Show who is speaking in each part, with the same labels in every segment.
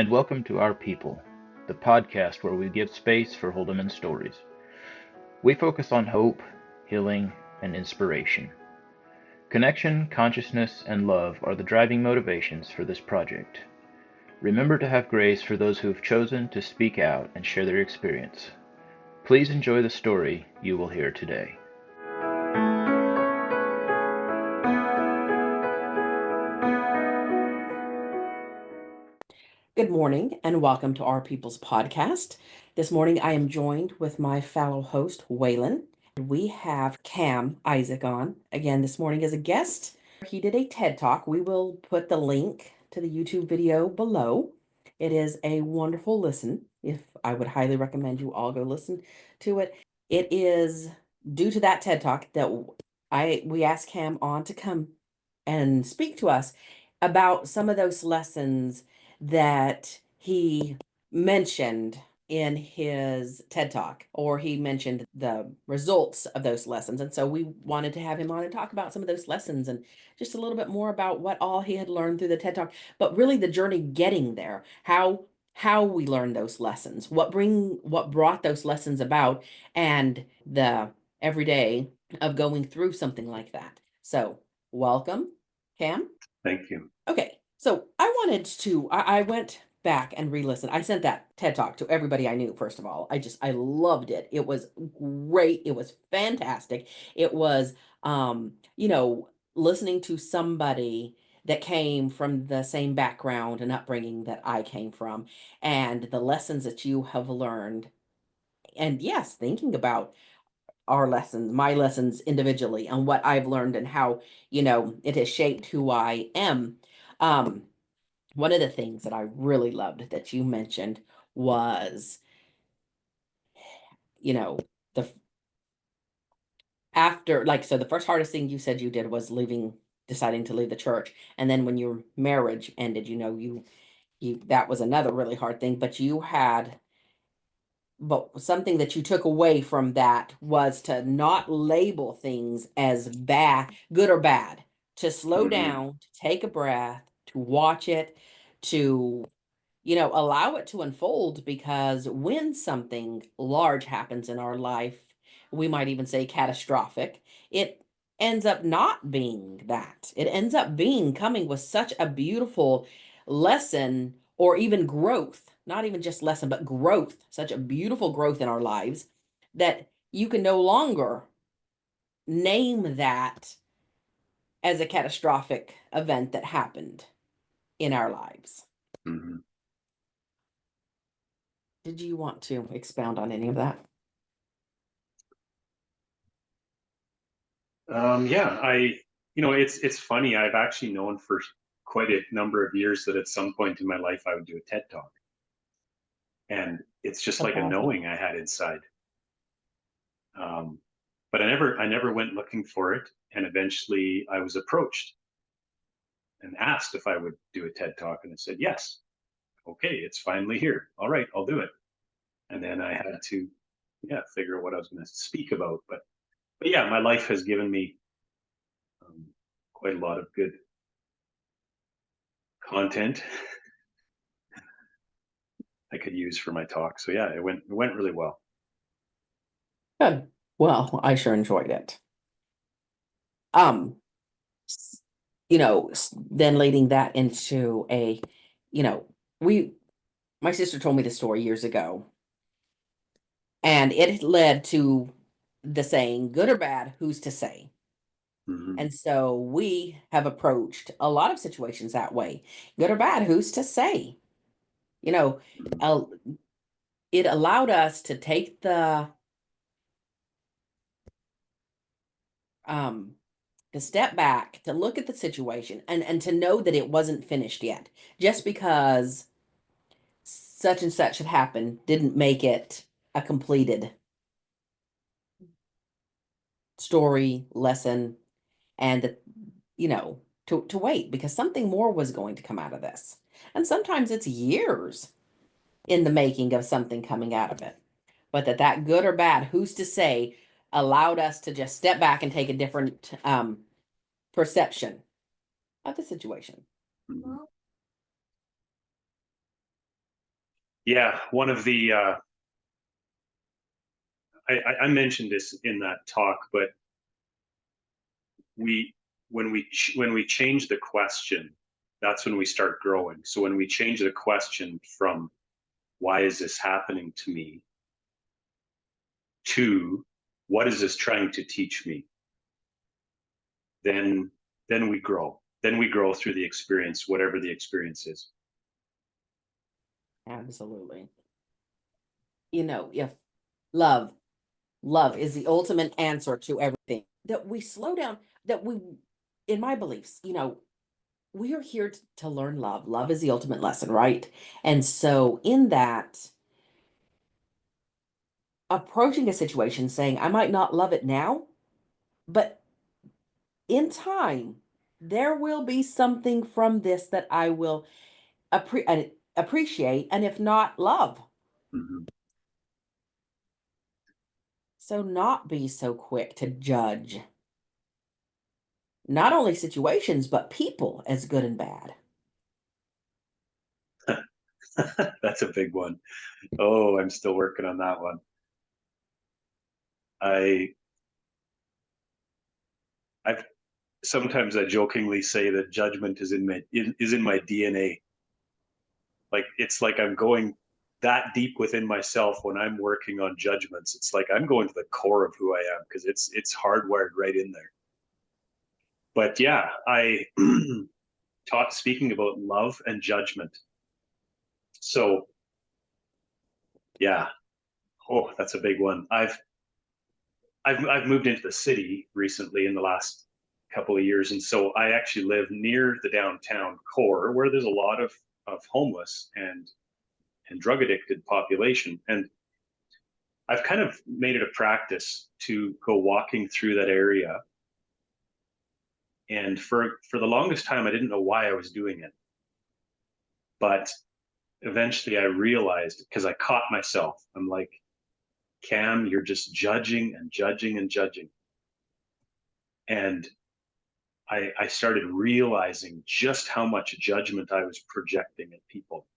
Speaker 1: and welcome to Our People, the podcast where we give space for Holdeman Stories. We focus on hope, healing, and inspiration. Connection, consciousness, and love are the driving motivations for this project. Remember to have grace for those who have chosen to speak out and share their experience. Please enjoy the story you will hear today.
Speaker 2: Good morning and welcome to Our People's podcast. This morning I am joined with my fellow host, Waylon. We have Cam Isaac on again this morning as a guest. He did a TED Talk. We will put the link to the YouTube video below. It is a wonderful listen. I would highly recommend you all go listen to it. It is due to that TED Talk that we asked Cam on to come and speak to us about some of those lessons that he mentioned in his TED Talk, or he mentioned the results of those lessons. And so we wanted to have him on and talk about some of those lessons and just a little bit more about what all he had learned through the TED Talk, but really the journey getting there, how we learned those lessons, what brought those lessons about, and the everyday of going through something like that. So welcome, Cam.
Speaker 3: Thank you.
Speaker 2: Okay, so I went back and re-listened. I sent that TED Talk to everybody I knew, first of all. I loved it. It was great. It was fantastic. It was, listening to somebody that came from the same background and upbringing that I came from, and the lessons that you have learned. And yes, thinking about my lessons individually and what I've learned and how, it has shaped who I am. Um, One of the things that I really loved that you mentioned was, you know, the after, like, so the first hardest thing you said you did was deciding to leave the church. And then when your marriage ended, that was another really hard thing, but something that you took away from that was to not label things as good or bad, to slow down, to take a breath, to watch it, to, allow it to unfold, because when something large happens in our life, we might even say catastrophic, it ends up not being that. It ends up coming with such a beautiful lesson, or even growth, not even just lesson, but growth, such a beautiful growth in our lives, that you can no longer name that as a catastrophic event that happened in our lives.
Speaker 3: Mm-hmm.
Speaker 2: Did you want to expound on any of that?
Speaker 3: It's funny. I've actually known for quite a number of years that at some point in my life I would do a TED Talk, and it's just like a knowing I had inside. But I never went looking for it, and eventually I was approached and asked if I would do a TED Talk, and I said yes. Okay, it's finally here. All right, I'll do it. And then I had to, figure out what I was going to speak about. But yeah, my life has given me quite a lot of good content I could use for my talk. So yeah, it went really well.
Speaker 2: Good. Well, I sure enjoyed it. Um, then leading that into my sister told me the story years ago, and it led to the saying, good or bad, who's to say?
Speaker 3: Mm-hmm.
Speaker 2: And so we have approached a lot of situations that way. Good or bad, who's to say? You know, uh, it allowed us to take to step back, to look at the situation, and to know that it wasn't finished yet. Just because such and such had happened didn't make it a completed story, lesson, and to wait, because something more was going to come out of this. And sometimes it's years in the making of something coming out of it. But that good or bad, who's to say, allowed us to just step back and take a different perception of the situation.
Speaker 3: Mm-hmm. Yeah, one of the I mentioned this in that talk, but we when we change the question, that's when we start growing. So when we change the question from why is this happening to me to what is this trying to teach me, then we grow. Then we grow through the experience, whatever the experience is.
Speaker 2: Absolutely. If love is the ultimate answer to everything, that we slow down, that we, in my beliefs, we are here to learn love. Love is the ultimate lesson, right? And so in that, approaching a situation saying, I might not love it now, but in time, there will be something from this that I will appreciate, and if not, love.
Speaker 3: Mm-hmm.
Speaker 2: So not be so quick to judge not only situations, but people as good and bad.
Speaker 3: That's a big one. Oh, I'm still working on that one. I've sometimes I jokingly say that judgment is in my DNA. Like it's like I'm going that deep within myself when I'm working on judgments. It's like I'm going to the core of who I am because it's hardwired right in there. But yeah, I taught speaking about love and judgment. So yeah, oh, that's a big one. I've moved into the city recently in the last couple of years, and so I actually live near the downtown core where there's a lot of homeless and drug addicted population. And I've kind of made it a practice to go walking through that area. And for the longest time, I didn't know why I was doing it, but eventually I realized because I caught myself. I'm like, Cam, you're just judging and judging and judging. And I started realizing just how much judgment I was projecting at people.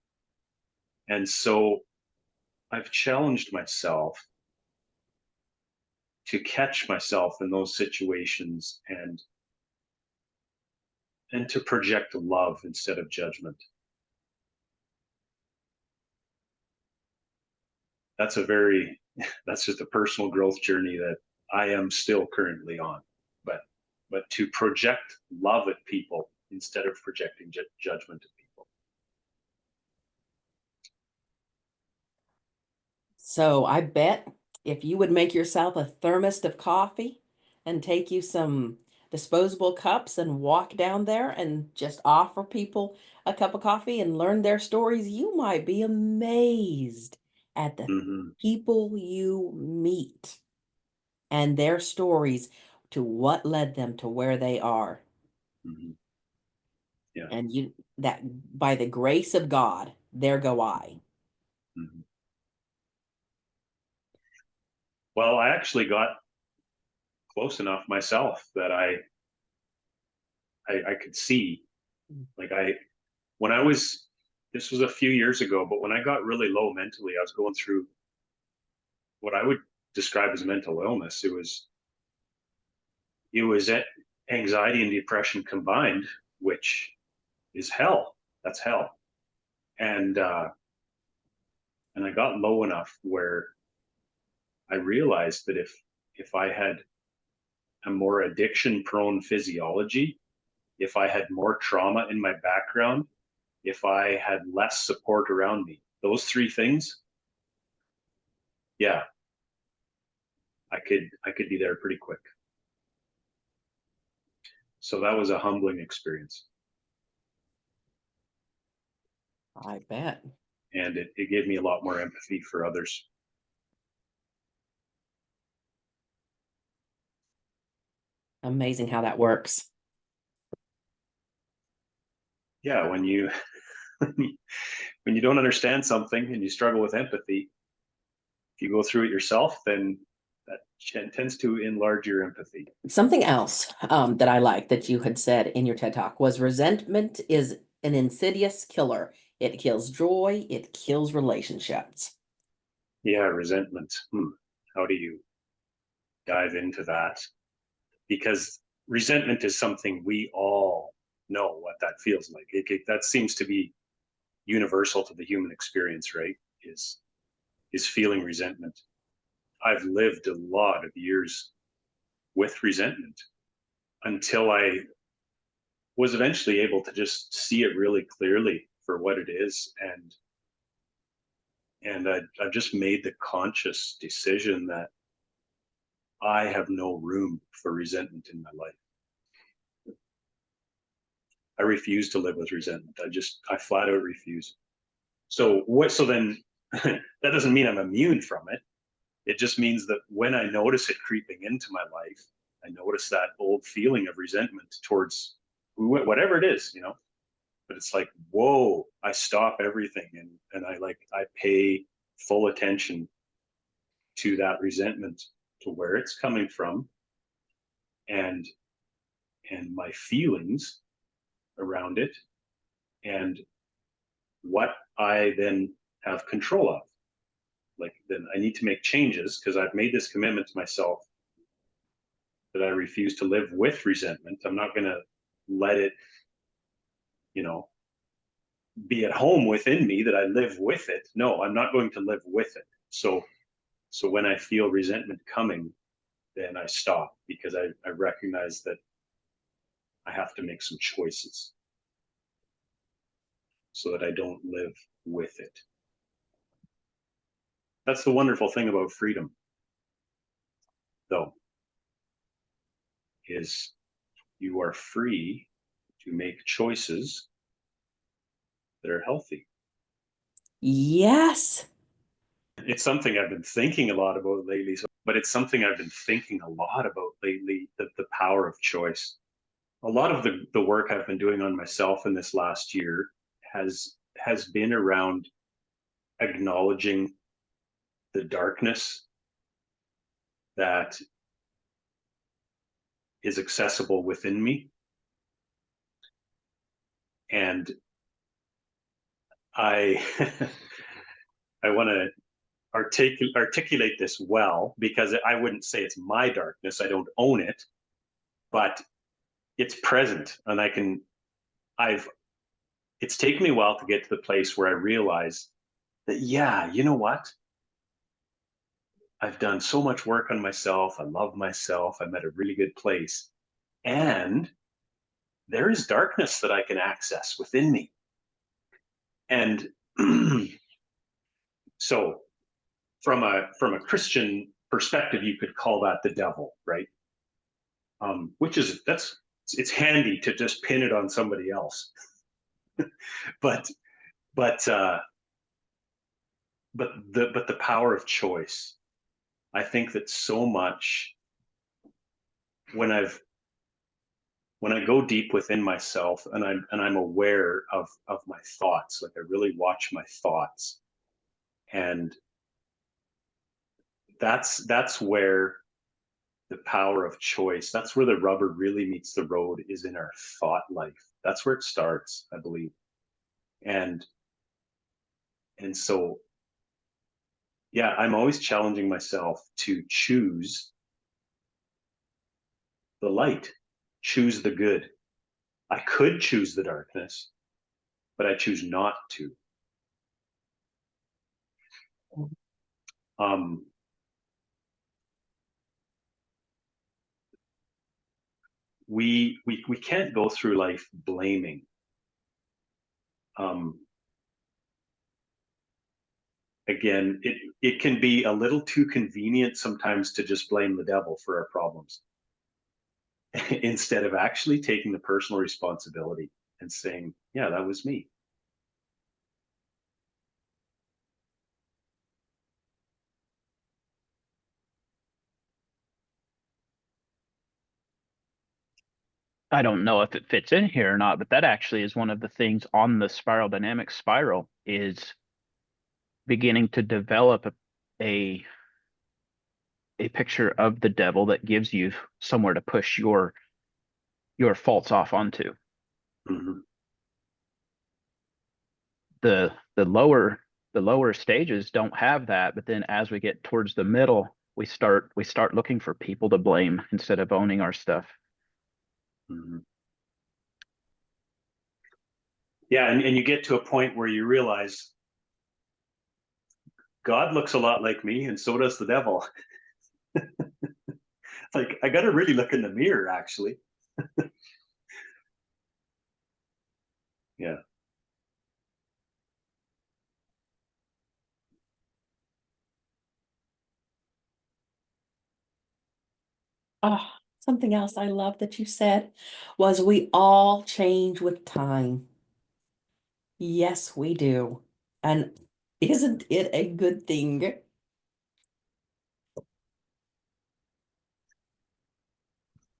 Speaker 3: And so I've challenged myself to catch myself in those situations and to project love instead of judgment. That's that's just a personal growth journey that I am still currently on. But to project love at people instead of projecting judgment at people.
Speaker 2: So I bet if you would make yourself a thermos of coffee and take you some disposable cups and walk down there and just offer people a cup of coffee and learn their stories, you might be amazed at the
Speaker 3: Mm-hmm.
Speaker 2: people you meet and their stories to what led them to where they are.
Speaker 3: Mm-hmm. Yeah.
Speaker 2: And that by the grace of God, there go I.
Speaker 3: Mm-hmm. Well, I actually got close enough myself that I could see, like when I was, this was a few years ago, but when I got really low mentally, I was going through what I would describe as mental illness. It was anxiety and depression combined, which is hell. That's hell. And I got low enough where I realized that if I had a more addiction prone physiology, if I had more trauma in my background, if I had less support around me, those three things, yeah, I could be there pretty quick. So that was a humbling experience.
Speaker 2: I bet.
Speaker 3: And it gave me a lot more empathy for others.
Speaker 2: Amazing how that works.
Speaker 3: Yeah, when you when you don't understand something and you struggle with empathy, if you go through it yourself, then that tends to enlarge your empathy.
Speaker 2: Something else that I like that you had said in your TED Talk was resentment is an insidious killer. It kills joy. It kills relationships.
Speaker 3: Yeah, resentment. How do you dive into that? Because resentment is something we all know what that feels like. That seems to be universal to the human experience, right? Is feeling resentment. I've lived a lot of years with resentment until I was eventually able to just see it really clearly for what it is. I've just made the conscious decision that I have no room for resentment in my life. I refuse to live with resentment. I flat out refuse. So then that doesn't mean I'm immune from it. It just means that when I notice it creeping into my life, I notice that old feeling of resentment towards whatever it is, but it's like, whoa, I stop everything and I pay full attention to that resentment, to where it's coming from, and my feelings around it, and what I then have control of. Like, then I need to make changes because I've made this commitment to myself that I refuse to live with resentment. I'm not going to let it, be at home within me, that I live with it. No, I'm not going to live with it. So when I feel resentment coming, then I stop, because I recognize that I have to make some choices so that I don't live with it. That's the wonderful thing about freedom, though, is you are free to make choices that are healthy.
Speaker 2: Yes.
Speaker 3: It's something I've been thinking a lot about lately, but it's something I've been thinking a lot about lately, the power of choice. A lot of the work I've been doing on myself in this last year has been around acknowledging the darkness that is accessible within me. And I I want to articulate this well, because I wouldn't say it's my darkness. I don't own it, but it's present, and it's taken me a while to get to the place where I realize that, yeah, you know what? I've done so much work on myself. I love myself. I'm at a really good place. And there is darkness that I can access within me. And so from a Christian perspective, you could call that the devil, right? It's handy to just pin it on somebody else. but but uh, but the power of choice. I think that so much, when I go deep within myself, and I'm aware of my thoughts, like I really watch my thoughts, and that's where the power of choice, that's where the rubber really meets the road, is in our thought life. That's where it starts, I believe. And so, yeah, I'm always challenging myself to choose the light, choose the good. I could choose the darkness, but I choose not to. Um, we can't go through life blaming. Um, Again, it can be a little too convenient sometimes to just blame the devil for our problems, instead of actually taking the personal responsibility and saying, yeah, that was me.
Speaker 1: I don't know if it fits in here or not, but that actually is one of the things on the spiral dynamic spiral, is beginning to develop a picture of the devil that gives you somewhere to push your faults off onto.
Speaker 3: Mm-hmm.
Speaker 1: the lower stages don't have that, but then as we get towards the middle, we start looking for people to blame instead of owning our stuff.
Speaker 3: Mhm. Yeah, and you get to a point where you realize God looks a lot like me, and so does the devil. Like, I got to really look in the mirror, actually. Yeah.
Speaker 2: Oh, something else I love that you said was we all change with time. Yes, we do. And isn't it a good thing?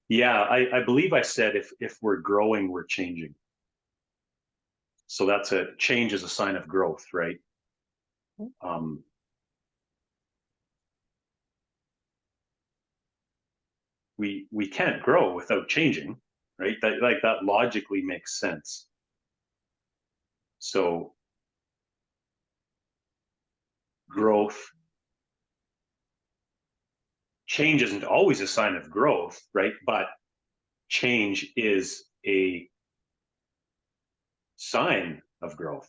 Speaker 3: Yeah, I believe I said if we're growing, we're changing. So that's a change is a sign of growth, right? Um, we can't grow without changing, right? That logically makes sense. So growth, change isn't always a sign of growth, right? But change is a sign of growth.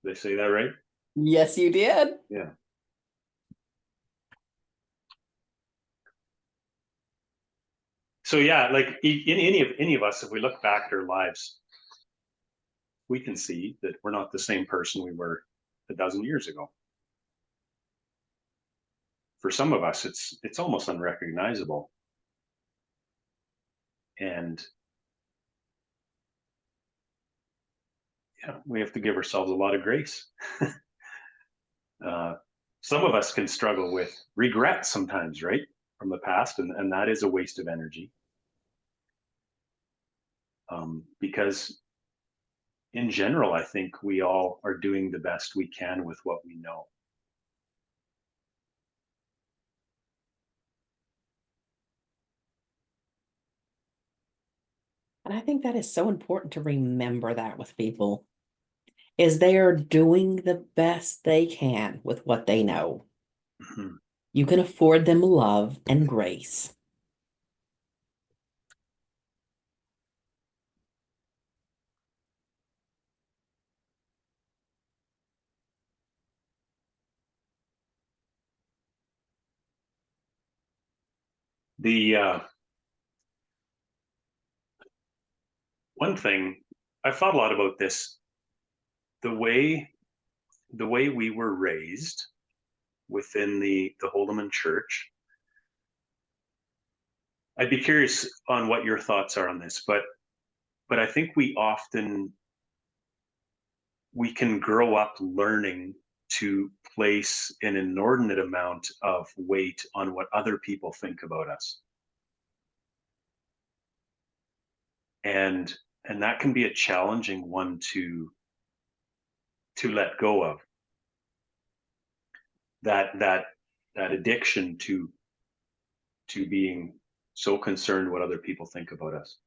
Speaker 3: Did they say that right?
Speaker 2: Yes, you did.
Speaker 3: Yeah. So yeah, like in any of us, if we look back at our lives, we can see that we're not the same person we were a dozen years ago. For some of us, it's almost unrecognizable, and yeah, we have to give ourselves a lot of grace. uh, some of us can struggle with regret sometimes, right, from the past, and that is a waste of energy, because in general, I think we all are doing the best we can with what we know.
Speaker 2: And I think that is so important to remember that with people, is they are doing the best they can with what they know.
Speaker 3: Mhm.
Speaker 2: You can afford them love and grace.
Speaker 3: The one thing I've thought a lot about this, the way we were raised within the Holdeman Church. I'd be curious on what your thoughts are on this, but I think we can grow up learning to place an inordinate amount of weight on what other people think about us, and that can be a challenging one to let go of, that addiction to being so concerned what other people think about us.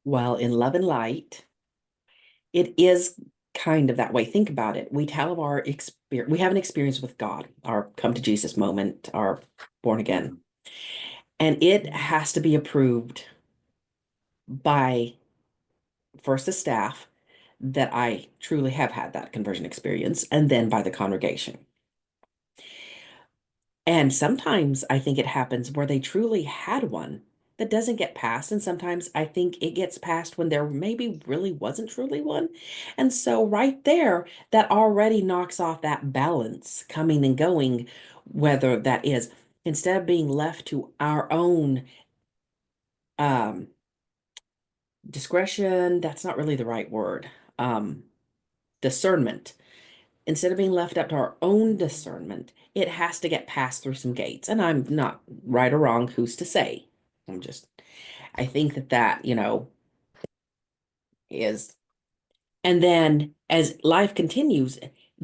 Speaker 2: Well, in love and light, it is kind of that way. Think about it. We tell of our experience, we have an experience with God, our come to Jesus moment, our born again. And it has to be approved by first the staff that I truly have had that conversion experience, and then by the congregation. And sometimes I think it happens where they truly had one that doesn't get passed. And sometimes I think it gets passed when there maybe really wasn't truly one. And so, right there, that already knocks off that balance coming and going, whether that is instead of being left to our own um, discretion, that's not really the right word, discernment. Instead of being left up to our own discernment, it has to get passed through some gates. And I'm not right or wrong, who's to say? I think that, is, and then as life continues,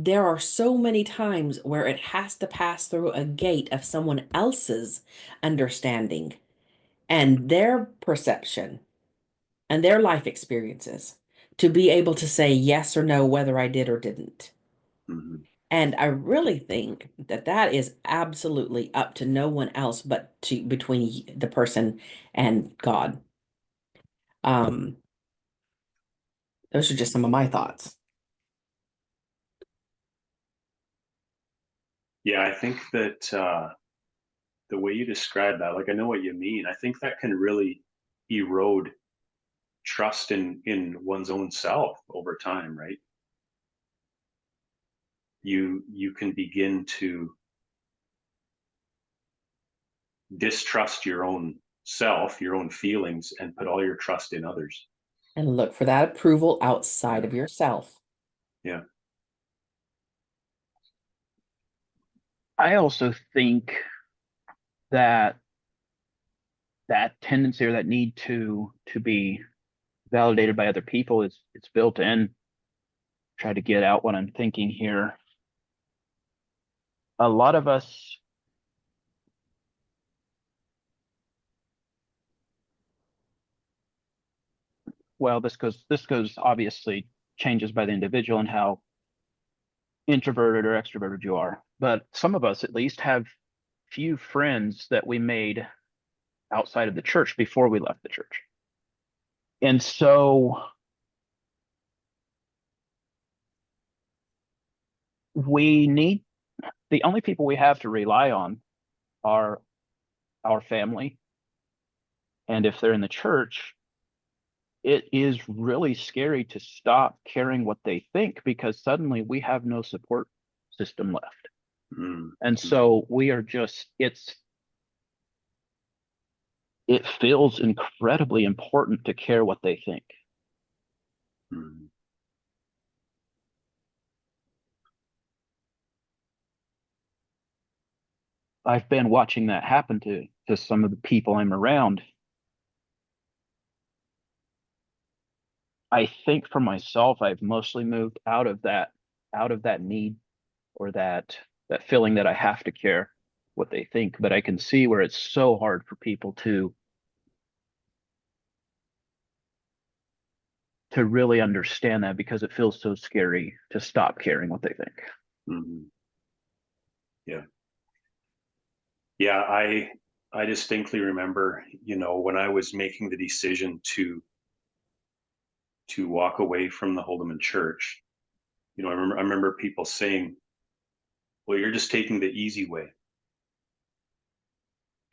Speaker 2: there are so many times where it has to pass through a gate of someone else's understanding and their perception and their life experiences to be able to say yes or no whether I did or didn't.
Speaker 3: Mhm.
Speaker 2: And I really think that that is absolutely up to no one else but to between the person and God. Um, those are just some of my thoughts.
Speaker 3: Yeah, I think that the way you describe that, like I know what you mean. I think that can really erode trust in one's own self over time, right? You can begin to distrust your own self, your own feelings, and put all your trust in others.
Speaker 2: And look for that approval outside
Speaker 3: Yeah.
Speaker 2: of yourself.
Speaker 3: Yeah.
Speaker 1: I also think that that tendency or that need to be validated by other people is it's built in. Try to get out what I'm thinking here. A lot of us, well, this goes obviously changes by the individual and how introverted or extroverted you are. But some of us at least have few friends that we made outside of the church before we left the church. And so we need the only people we have to rely on are our family. And if they're in the church, it is really scary to stop caring what they think because suddenly we have no support system left.
Speaker 3: Mm.
Speaker 1: And so we are just, it feels incredibly important to care what they think.
Speaker 3: Mm.
Speaker 1: I've been watching that happen to some of the people I'm around. I think for myself, I've mostly moved out of that need or that feeling that I have to care what they think. But I can see where it's so hard for people to really understand that because it feels so scary to stop caring what they think.
Speaker 3: Mm. Yeah. Yeah, I distinctly remember, when I was making the decision to walk away from the Holdeman church, I remember people saying, "Well, you're just taking the easy way."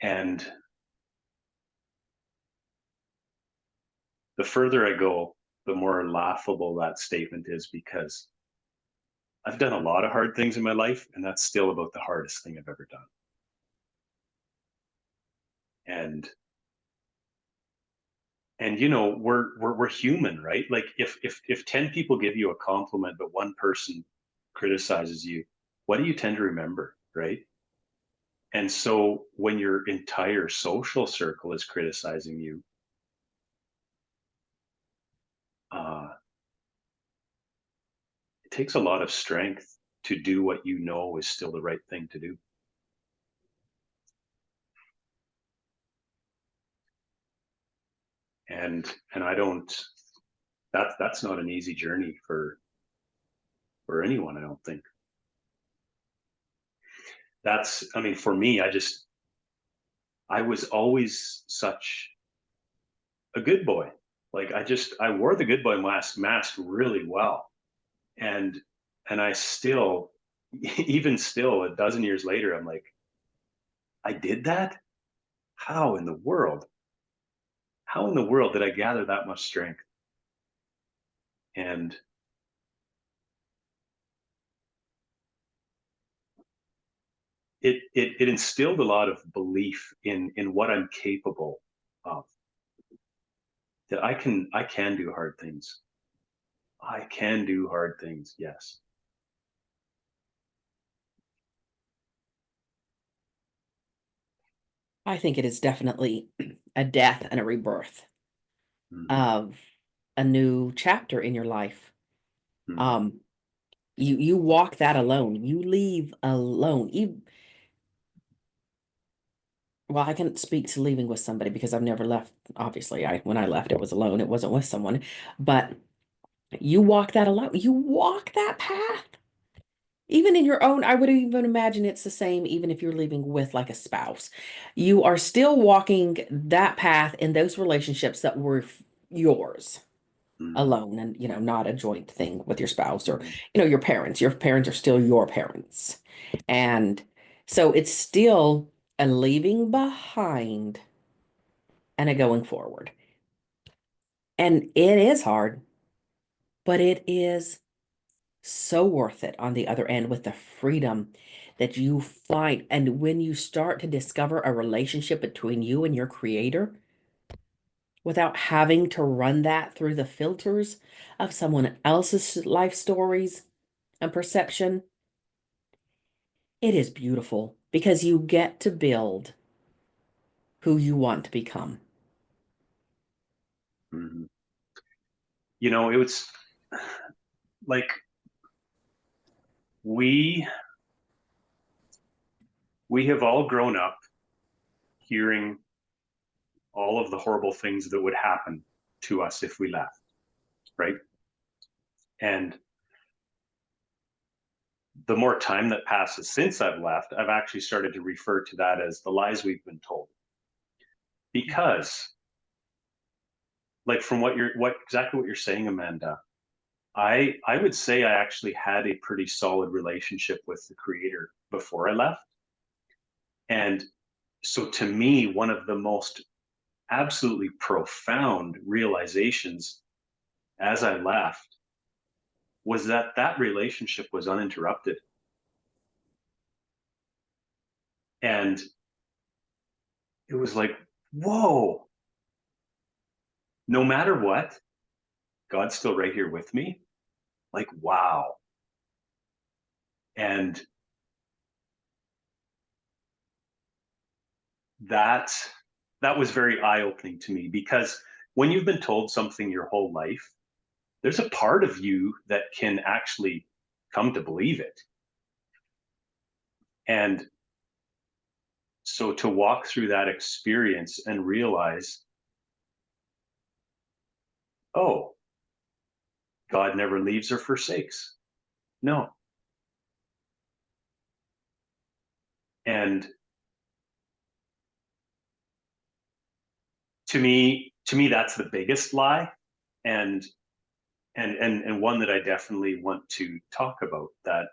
Speaker 3: And the further I go, the more laughable that statement is because I've done a lot of hard things in my life, and that's still about the hardest thing I've ever done. And we're human, right? Like if 10 people give you a compliment but one person criticizes you, what do you tend to remember, right? And so when your entire social circle is criticizing you, uh, it takes a lot of strength to do what you know is still the right thing to do. And I don't, that's not an easy journey for anyone, I don't think. I mean, for me, I was always such a good boy. Like I wore the good boy mask really well. And I still, even still, a dozen years later, I'm like, I did that? How in the world? How in the world did I gather that much strength? And it instilled a lot of belief in what I'm capable of. That I can do hard things. I can do hard things, yes.
Speaker 2: I think it is definitely a death and a rebirth
Speaker 3: Mm-hmm.
Speaker 2: of a new chapter in your life.
Speaker 3: Mm-hmm.
Speaker 2: Um, You walk that alone. You leave alone. Well, I can speak to leaving with somebody because I've never left. Obviously, when I left, it was alone. It wasn't with someone. But you walk that alone. You walk that path. Even in your own, I would even imagine it's the same even if you're leaving with like a spouse. You are still walking that path in those relationships that were yours
Speaker 3: Mhm.
Speaker 2: alone and, not a joint thing with your spouse or,
Speaker 3: Mhm.
Speaker 2: your parents. Your parents are still your parents. And so it's still a leaving behind and a going forward. And it is hard, but it is so worth it on the other end with the freedom that you find. And when you start to discover a relationship between you and your creator without having to run that through the filters of someone else's life stories and perception, it is beautiful because you get to build who you want to become.
Speaker 3: Mhm. It was like we we have all grown up hearing all of the horrible things that would happen to us if we left, right? And the more time that passes since I've left, I've actually started to refer to that as the lies we've been told. Because, like from exactly what you're saying, Amanda, I would say I actually had a pretty solid relationship with the creator before I left. And so to me, one of the most absolutely profound realizations as I left was that relationship was uninterrupted. And it was like, whoa, no matter what, God's still right here with me. Like, wow. And that that was very eye-opening to me because when you've been told something your whole life, there's a part of you that can actually come to believe it. And so to walk through that experience and realize, oh, God never leaves or forsakes. No. And to me that's the biggest lie, and and one that I definitely want to talk about, that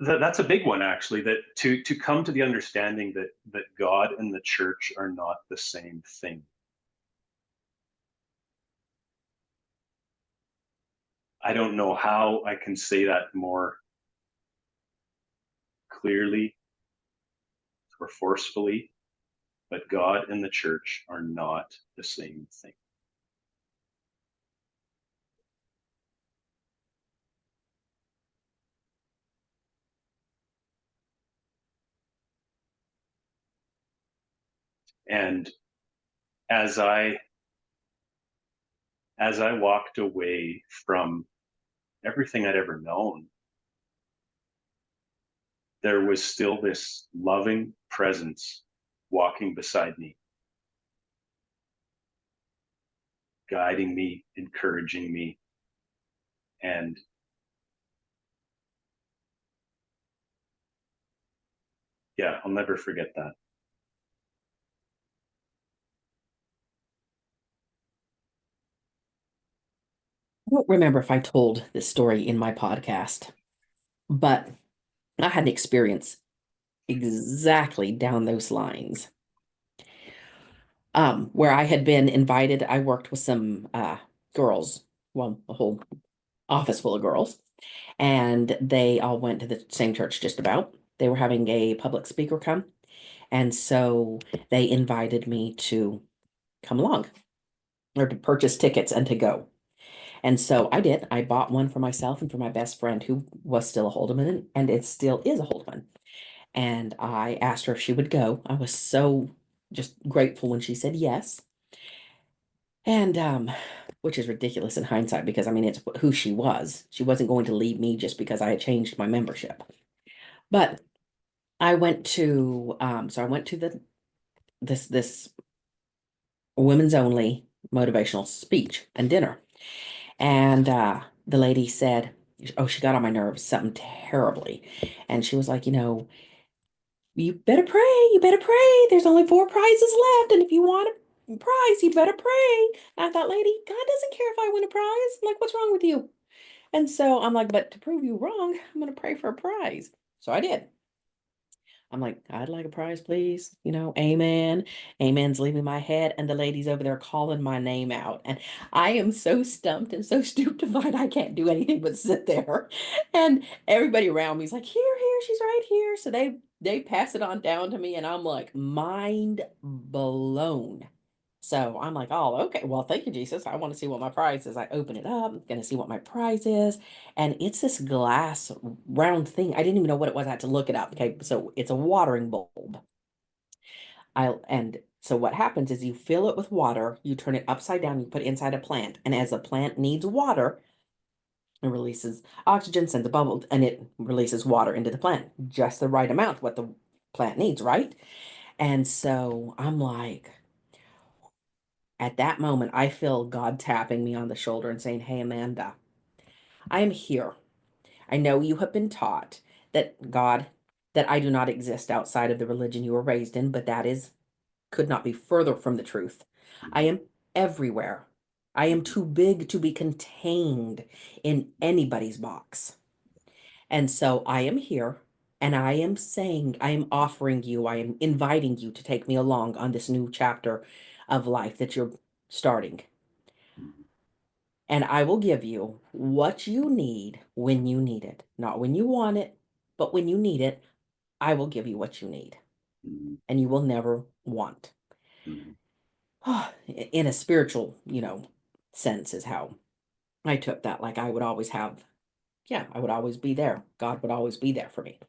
Speaker 3: that's a big one actually, that to come to the understanding that God and the church are not the same thing. I don't know how I can say that more clearly or forcefully, but God and the church are not the same thing. And as I as I walked away from everything I'd ever known, there was still this loving presence walking beside me, guiding me, encouraging me. And yeah, I'll never forget that.
Speaker 2: I don't remember if I told this story in my podcast, but I had an experience exactly down those lines. Where I had been invited, I worked with some girls, well, a whole office full of girls, and they all went to the same church just about. They were having a public speaker come, and so they invited me to come along or to purchase tickets and to go. And so I did. I bought one for myself and for my best friend who was still a Holdeman and it still is a Holdeman. And I asked her if she would go. I was so just grateful when she said yes. And which is ridiculous in hindsight because I mean it's who she was. She wasn't going to leave me just because I had changed my membership. But I went to so I went to this women's only motivational speech and dinner. And the lady said, oh, she got on my nerves something terribly. And she was like, you better pray. You better pray. There's only 4 prizes left. And if you want a prize, you better pray. And I thought, lady, God doesn't care if I win a prize. Like, what's wrong with you? And so I'm like, but to prove you wrong, I'm going to pray for a prize. So I did. I'm like, I'd like a prize, please. Amen. Amen's leaving my head, and the lady's over there calling my name out. And I am so stumped and so stupefied, I can't do anything but sit there. And everybody around me is like, here, she's right here. So they pass it on down to me, and I'm like, mind blown. So I'm like, oh, okay. Well, thank you, Jesus. I want to see what my prize is. I open it up, I'm gonna see what my prize is. And it's this glass round thing. I didn't even know what it was. I had to look it up. Okay. So it's a watering bulb. And so what happens is you fill it with water, you turn it upside down, you put it inside a plant. And as the plant needs water, it releases oxygen, sends a bubble, and it releases water into the plant. Just the right amount, what the plant needs, right? And so I'm like, at that moment, I feel God tapping me on the shoulder and saying, hey, Amanda, I am here. I know you have been taught that I do not exist outside of the religion you were raised in, but could not be further from the truth. I am everywhere. I am too big to be contained in anybody's box. And so I am here and I am saying, I am offering you, I am inviting you to take me along on this new chapter of life that you're starting. And I will give you what you need when you need it. Not when you want it, but when you need it, I will give you what you need. And you will never want. In a spiritual, sense is how I took that. Like I would always have, yeah, I would always be there. God would always be there for me.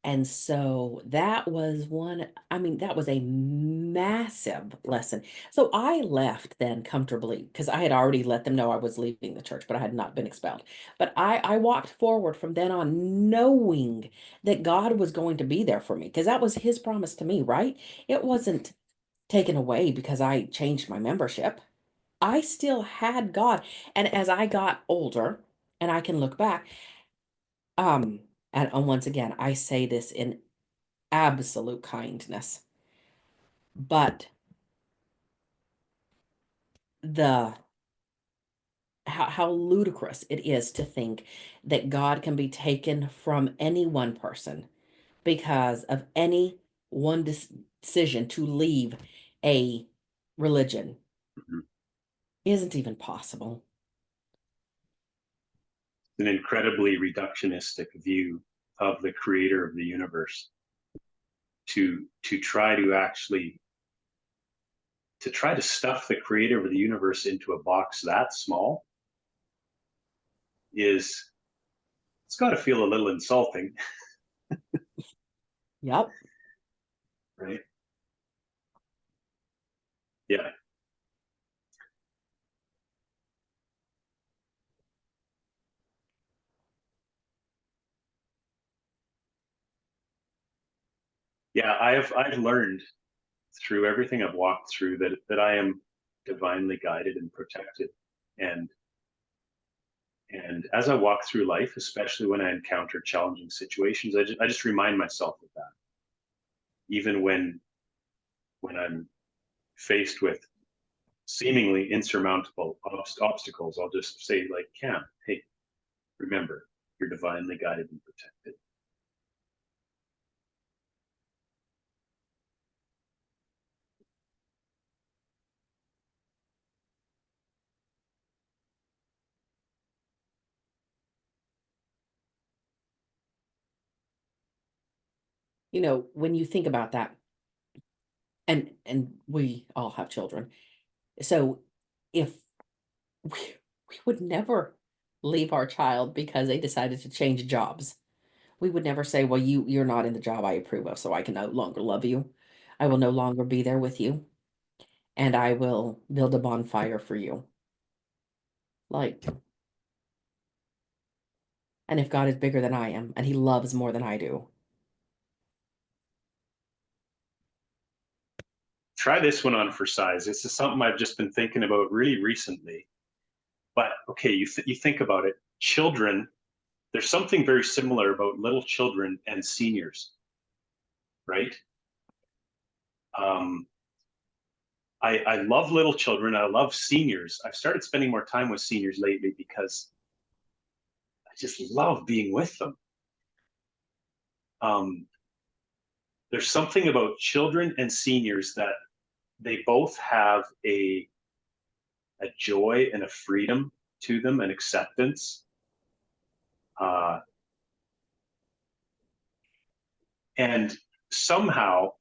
Speaker 2: And so that was that was a massive lesson. So I left then comfortably because I had already let them know I was leaving the church, but I had not been expelled. But I walked forward from then on knowing that God was going to be there for me because that was his promise to me, right? It wasn't taken away because I changed my membership. I still had God. And as I got older and I can look back, um, and once again, I say this in absolute kindness. But the how ludicrous it is to think that God can be taken from any one person because of any one decision to leave a religion isn't even possible.
Speaker 3: An incredibly reductionistic view of the creator of the universe to try to actually to try to stuff the creator of the universe into a box that small is it's got to feel a little insulting.
Speaker 2: Yep.
Speaker 3: Right. Yeah. Yeah, I've learned through everything I've walked through that I am divinely guided and protected. And as I walk through life, especially when I encounter challenging situations, I just remind myself of that. Even when I'm faced with seemingly insurmountable obstacles, I'll just say, like, Cam, hey, remember, you're divinely guided and protected.
Speaker 2: When you think about that, and we all have children. So if we would never leave our child because they decided to change jobs. We would never say, well, you're not in the job I approve of, so I can no longer love you. I will no longer be there with you. and I will build a bonfire for you. Like, and if God is bigger than I am, and he loves more than I do.
Speaker 3: Try this one on for size. This is something I've just been thinking about really recently. But okay, you think about it. Children, there's something very similar about little children and seniors, right? Um, I love little children. I love seniors. I've started spending more time with seniors lately because I just love being with them. Um, there's something about children and seniors that they both have a joy and a freedom to them, and acceptance. Uh, and somehow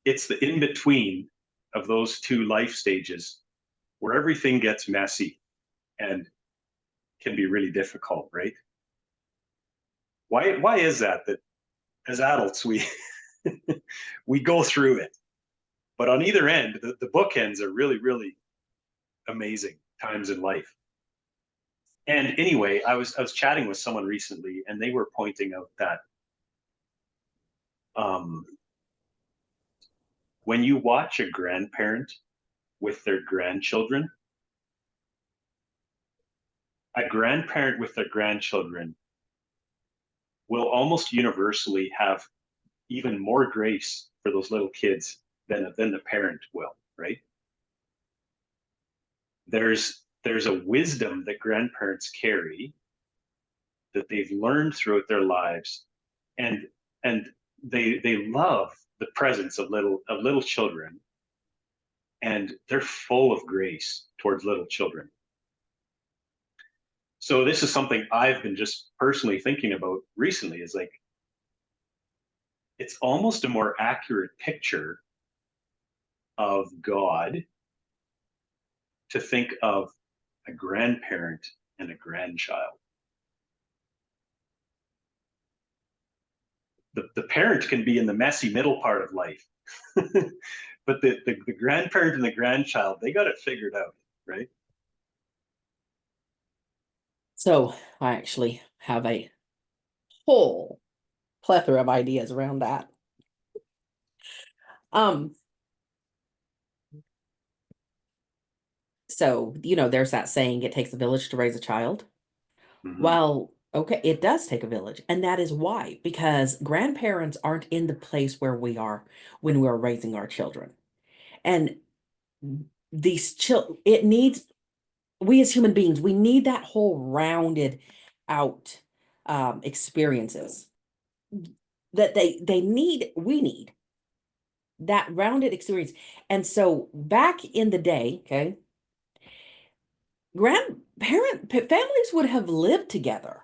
Speaker 3: it's the in between of those two life stages where everything gets messy and can be really difficult, right? Why is that as adults we go through it, but on either end the bookends are really, really amazing times in life. And anyway, I was chatting with someone recently, and they were pointing out that um, when you watch a grandparent with their grandchildren, a grandparent with their grandchildren will almost universally have even more grace for those little kids than the parent will, right? There's a wisdom that grandparents carry that they've learned throughout their lives, and and they love the presence of little children, and they're full of grace towards little children. So this is something I've been just personally thinking about recently, is like it's almost a more accurate picture of God to think of a grandparent and a grandchild. The parent can be in the messy middle part of life, but the grandparent and the grandchild, they got it figured out, right?
Speaker 2: So I actually have a whole plethora of ideas around that. Um, so, there's that saying, it takes a village to raise a child.
Speaker 3: Mm-hmm.
Speaker 2: Well, okay, it does take a village. And that is why, because grandparents aren't in the place where we are when we're raising our children. And it needs, we as human beings, we need that whole rounded out experiences that we need that rounded experience. And so back in the day, okay, families would have lived together.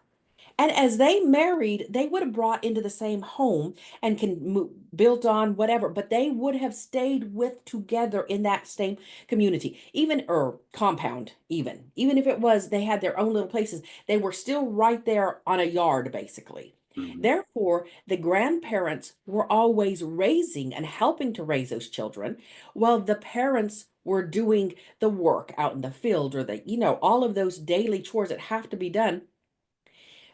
Speaker 2: And as they married, they would have brought into the same home and built on whatever, but they would have stayed with together in that same community, even or compound, even if it was they had their own little places, they were still right there on a yard, basically.
Speaker 3: Mm-hmm.
Speaker 2: Therefore, the grandparents were always raising and helping to raise those children, while the parents were doing the work out in the field, or all of those daily chores that have to be done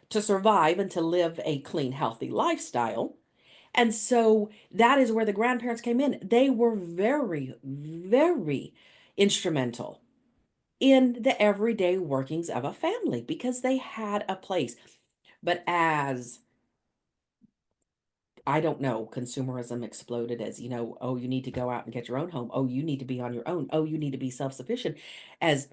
Speaker 2: to survive and to live a clean, healthy lifestyle. And so that is where the grandparents came in. They were very, very instrumental in the everyday workings of a family because they had a place. But as I don't know, consumerism exploded, as oh, you need to go out and get your own home. Oh, you need to be on your own. Oh, you need to be self-sufficient. As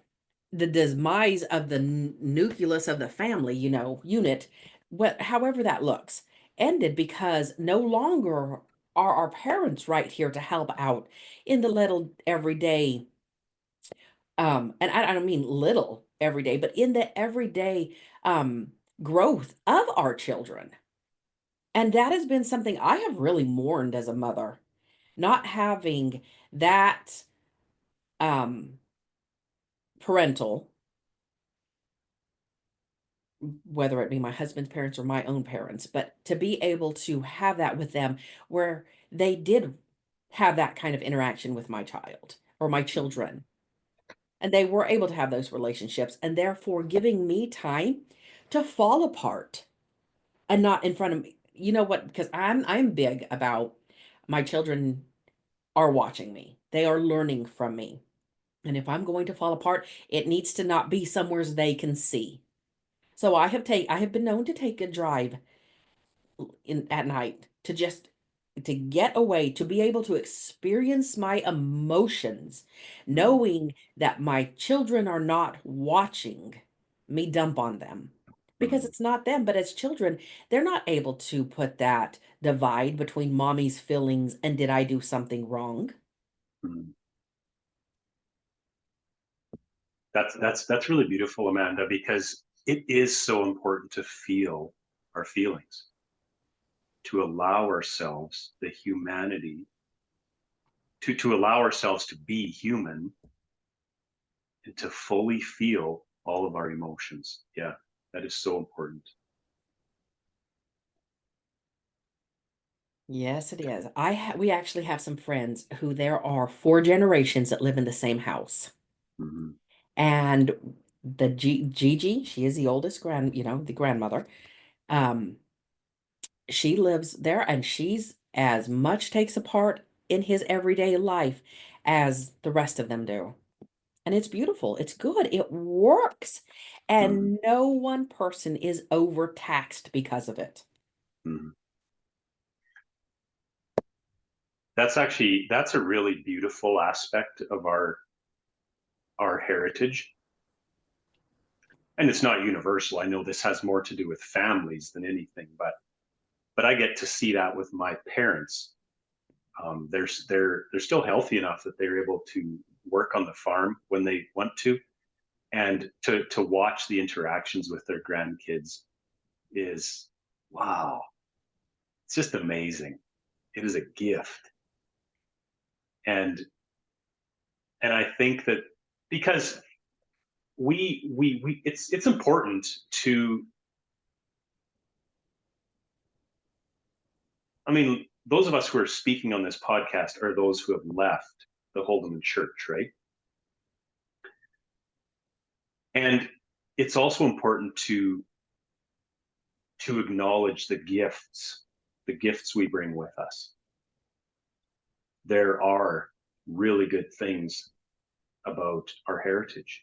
Speaker 2: the demise of the nucleus of the family, unit, however that looks, ended because no longer are our parents right here to help out in the little everyday, and I don't mean little everyday, but in the everyday growth of our children. And that has been something I have really mourned as a mother, not having that um, parental, whether it be my husband's parents or my own parents, but to be able to have that with them where they did have that kind of interaction with my child or my children. And they were able to have those relationships and therefore giving me time to fall apart and not in front of me. You know what? Because I'm big about my children are watching me. They are learning from me. And if I'm going to fall apart, it needs to not be somewhere they can see. So I have been known to take a drive in at night to just to get away, to be able to experience my emotions,
Speaker 3: Mm,
Speaker 2: knowing that my children are not watching me dump on them. Because
Speaker 3: mm,
Speaker 2: it's not them, but as children, they're not able to put that divide between mommy's feelings and did I do something wrong?
Speaker 3: mm. That's really beautiful, Amanda, because it is so important to feel our feelings, to allow ourselves the humanity, to allow ourselves to be human and to fully feel all of our emotions. Yeah, that is so important.
Speaker 2: Yes, it is. We actually have some friends who there are four generations that live in the same house.
Speaker 3: Hmm.
Speaker 2: And Gigi, she is the oldest the grandmother. Um, she lives there and she's as much takes a part in his everyday life as the rest of them do. And it's beautiful. It's good. It works.
Speaker 3: Hmm.
Speaker 2: And no one person is overtaxed because of it.
Speaker 3: Hmm. That's a really beautiful aspect of our heritage. And it's not universal. I know this has more to do with families than anything, but I get to see that with my parents. They're still healthy enough that they're able to work on the farm when they want to, and to watch the interactions with their grandkids is, wow, it's just amazing. It is a gift, and I think that because we it's important to, I mean, those of us who are speaking on this podcast are those who have left the Holdeman Church, right? And it's also important to acknowledge the gifts we bring with us. There are really good things about our heritage,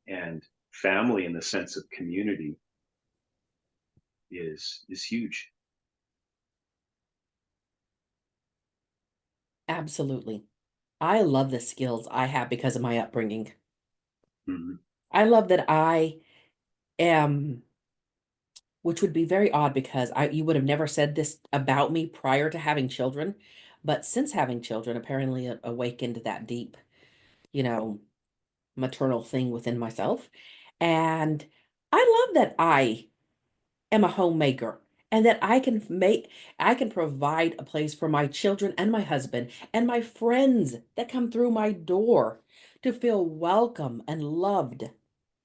Speaker 3: and family in the sense of community is huge.
Speaker 2: Absolutely. I love the skills I have because of my upbringing.
Speaker 3: Mm-hmm.
Speaker 2: I love that I am, which would be very odd because you would have never said this about me prior to having children, but since having children, apparently awakened that deep, you know, maternal thing within myself. And I love that I am a homemaker and that I can provide a place for my children and my husband and my friends that come through my door to feel welcome and loved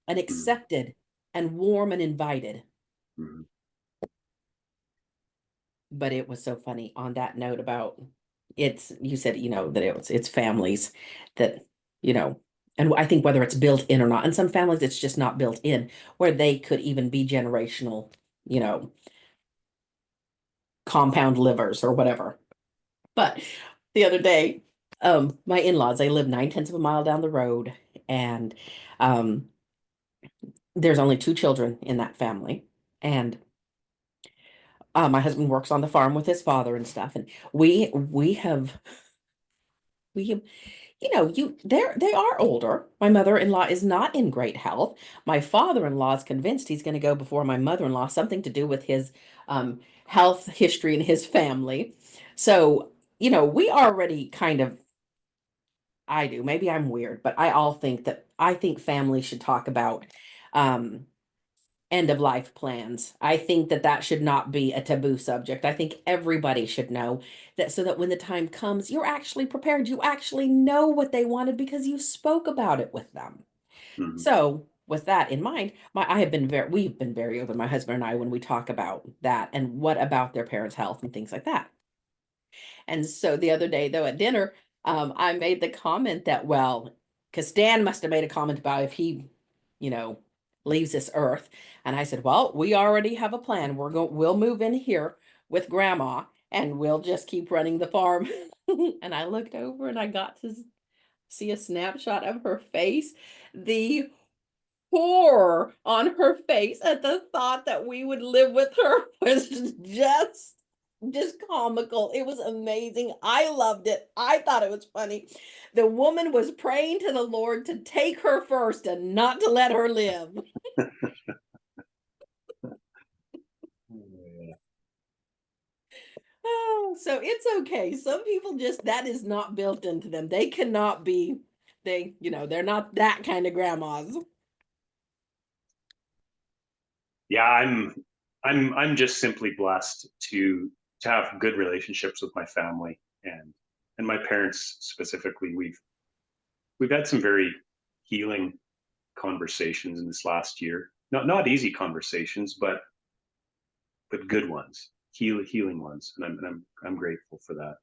Speaker 2: and accepted and warm and invited.
Speaker 3: Mm-hmm.
Speaker 2: But it was so funny on that note about you said, that it's families that, you know, and I think whether it's built in or not, in some families it's just not built in, where they could even be generational, you know, compound livers or whatever. But the other day, my in-laws, they live 9/10 of a mile down the road, and um there's only two children in that family. And my husband works on the farm with his father and stuff, and we have they are older. My mother-in-law is not in great health. My father-in-law is convinced he's going to go before my mother-in-law, something to do with his health history in his family. So, we already kind of, I do, maybe I'm weird, but I think families should talk about um end of life plans. I think that that should not be a taboo subject. I think everybody should know that, so that when the time comes, you're actually prepared. You actually know what they wanted because you spoke about it with them.
Speaker 3: Mm-hmm.
Speaker 2: So, with that in mind, we've been very open, my husband and I, when we talk about that and what about their parents' health and things like that. And so the other day, though, at dinner, I made the comment that, well, because Dan must have made a comment about if he, you know, leaves this earth. And I said, well, we already have a plan. We'll move in here with grandma and we'll just keep running the farm. And I looked over and I got to see a snapshot of her face. The horror on her face at the thought that we would live with her was just comical. It was amazing. I loved it. I thought it was funny. The woman was praying to the Lord to take her first and not to let her live. Oh, so it's okay. Some people just, that is not built into them. They cannot be, they're not that kind of grandmas.
Speaker 3: Yeah, I'm just simply blessed to have good relationships with my family and my parents specifically. We've had some very healing conversations in this last year. Not easy conversations, but good ones, healing ones, and I'm grateful for that.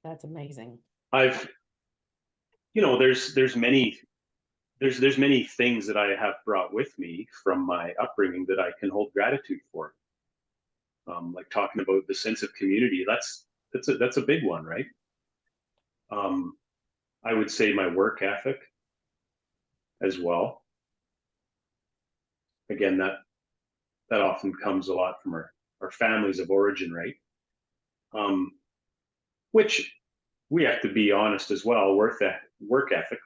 Speaker 2: That's amazing.
Speaker 3: I've there's many things that I have brought with me from my upbringing that I can hold gratitude for. Like talking about the sense of community, that's a big one, right? Um, I would say my work ethic as well. Again, that often comes a lot from our families of origin, right? Um, which we have to be honest as well. Work ethic